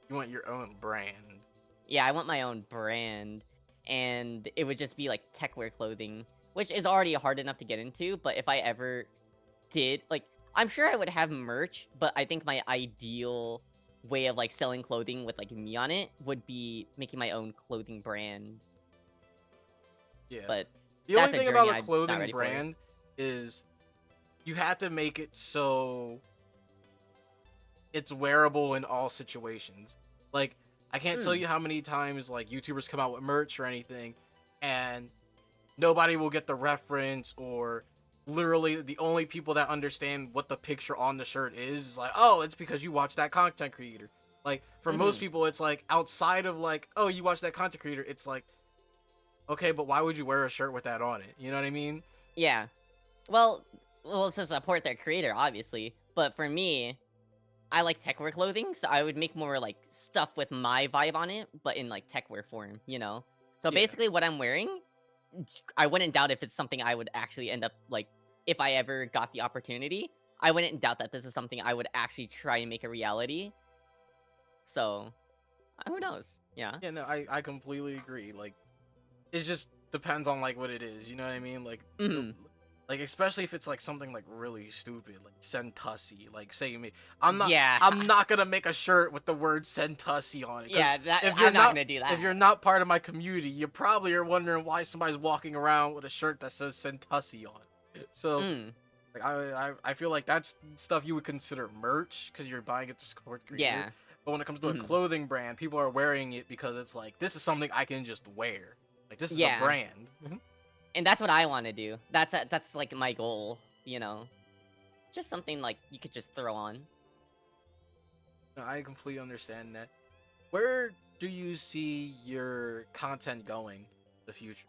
You want your own brand. Yeah, I want my own brand. And it would just be like techwear clothing, which is already hard enough to get into, but if I ever did, like, I'm sure I would have merch, but I think my ideal way of, like, selling clothing with, like, me on it would be making my own clothing brand. Yeah. But The only that's a thing journey about a I'm not clothing ready for. brand is you have to make it so it's wearable in all situations. Like, I can't tell you how many times like YouTubers come out with merch or anything and nobody will get the reference, or literally the only people that understand what the picture on the shirt is like, oh, it's because you watch that content creator. Like, for most people, it's like outside of like, oh, you watch that content creator, it's like, okay, but why would you wear a shirt with that on it? You know what I mean? Yeah. Well, it's to support their creator, obviously. But for me, I like techwear clothing, so I would make more, like, stuff with my vibe on it, but in, like, techwear form, you know? So Yeah. basically what I'm wearing, I wouldn't doubt if it's something I would actually end up, like, if I ever got the opportunity, I wouldn't doubt that this is something I would actually try and make a reality. So, who knows? Yeah. Yeah, no, I completely agree. Like, it just depends on like what it is. You know what I mean? Like, like especially if it's like something like really stupid, like Sentussi. Like, say me, I'm not gonna make a shirt with the word Sentussi on it. Yeah, if you're I'm not gonna do that. If you're not part of my community, you probably are wondering why somebody's walking around with a shirt that says Sentussi on it. So, like, I feel like that's stuff you would consider merch because you're buying it to support the creator. Yeah. But when it comes to a clothing brand, people are wearing it because it's like, this is something I can just wear. Like, this is a brand. And that's what I want to do. That's like my goal, you know? Just something like you could just throw on. No, I completely understand that. Where do you see your content going in the future?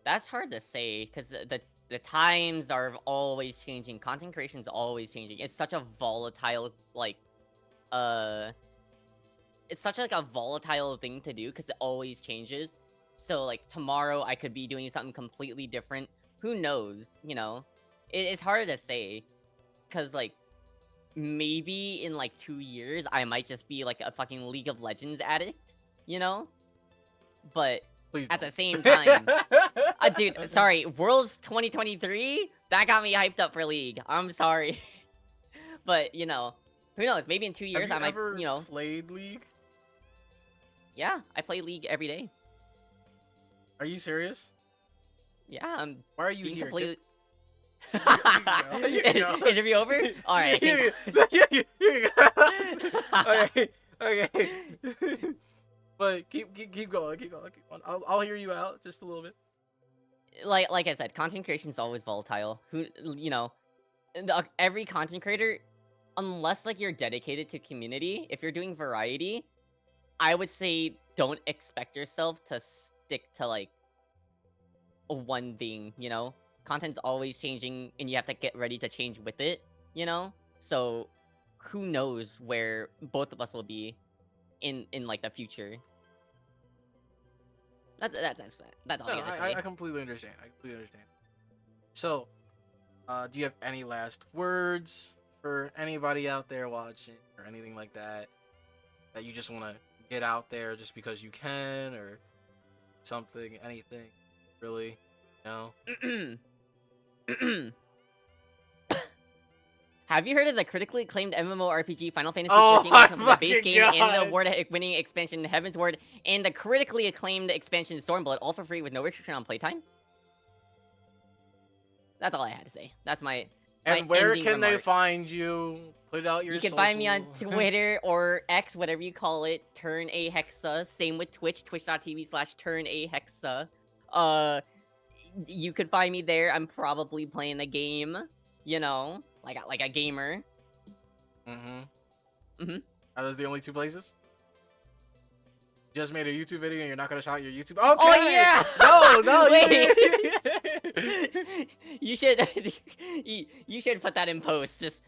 That's hard to say because the times are always changing. Content creation is always changing. It's such a volatile, like, it's such like a volatile thing to do because it always changes. So like tomorrow I could be doing something completely different. Who knows? You know, it's hard to say because like maybe in like 2 years, I might just be like a fucking League of Legends addict, you know? But Please at don't. the same time, dude, sorry, Worlds 2023, that got me hyped up for League. I'm sorry. But, you know, who knows? Maybe in 2 Have years you I might, ever you know, played League? yeah, I play League every day. Are you serious? Yeah, I'm Why are you being here? completely. You can go. Interview over? All right. You can go. Okay. Okay. But keep going. Keep going. Keep going. I'll hear you out just a little bit. Like I said, content creation is always volatile. Who, you know, every content creator, unless like you're dedicated to community, if you're doing variety, I would say don't expect yourself to stick to like one thing, you know? Content's always changing and you have to get ready to change with it, you know? So who knows where both of us will be in like the future. That's all I No, gotta say. I completely understand. I completely understand. So, do you have any last words for anybody out there watching or anything like that that you just want to get out there just because you can or something, anything, really? No? Have you heard of the critically acclaimed MMORPG Final Fantasy Oh XIV my welcome to the base fucking game and the God. award-winning expansion Heaven's Ward and the critically acclaimed expansion Stormblood, all for free with no restriction on playtime? That's all I had to say. That's my And where ending can they remarks. find you? Put out your You can find me on social- Twitter or X, whatever you call it. Turn a Hexa. Same with Twitch. Twitch.tv/turn a Hexa. You could find me there. I'm probably playing a game. You know, like a gamer. Are those the only two places? You just made a YouTube video and you're not gonna shout your YouTube. Okay. Oh yeah. No. Wait. You should you should put that in post. Just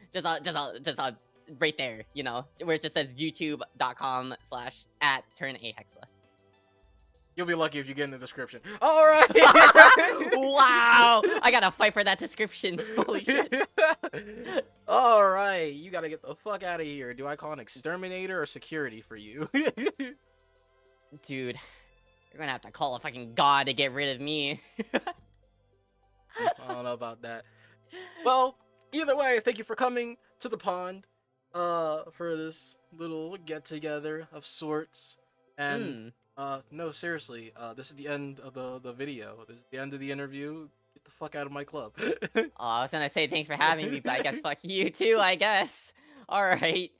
right there. You know, where it just says youtube.com/@turnahexa. You'll be lucky if you get in the description. All right. Wow. I gotta fight for that description. Holy shit. All right. You gotta get the fuck out of here. Do I call an exterminator or security for you? Dude, you're gonna have to call a fucking god to get rid of me. I don't know about that. Well, either way, thank you for coming to the pond for this little get together of sorts. And no, seriously, this is the end of the video. This is the end of the interview. Get the fuck out of my club. I was gonna say thanks for having me, but I guess fuck you too, I guess. Alright.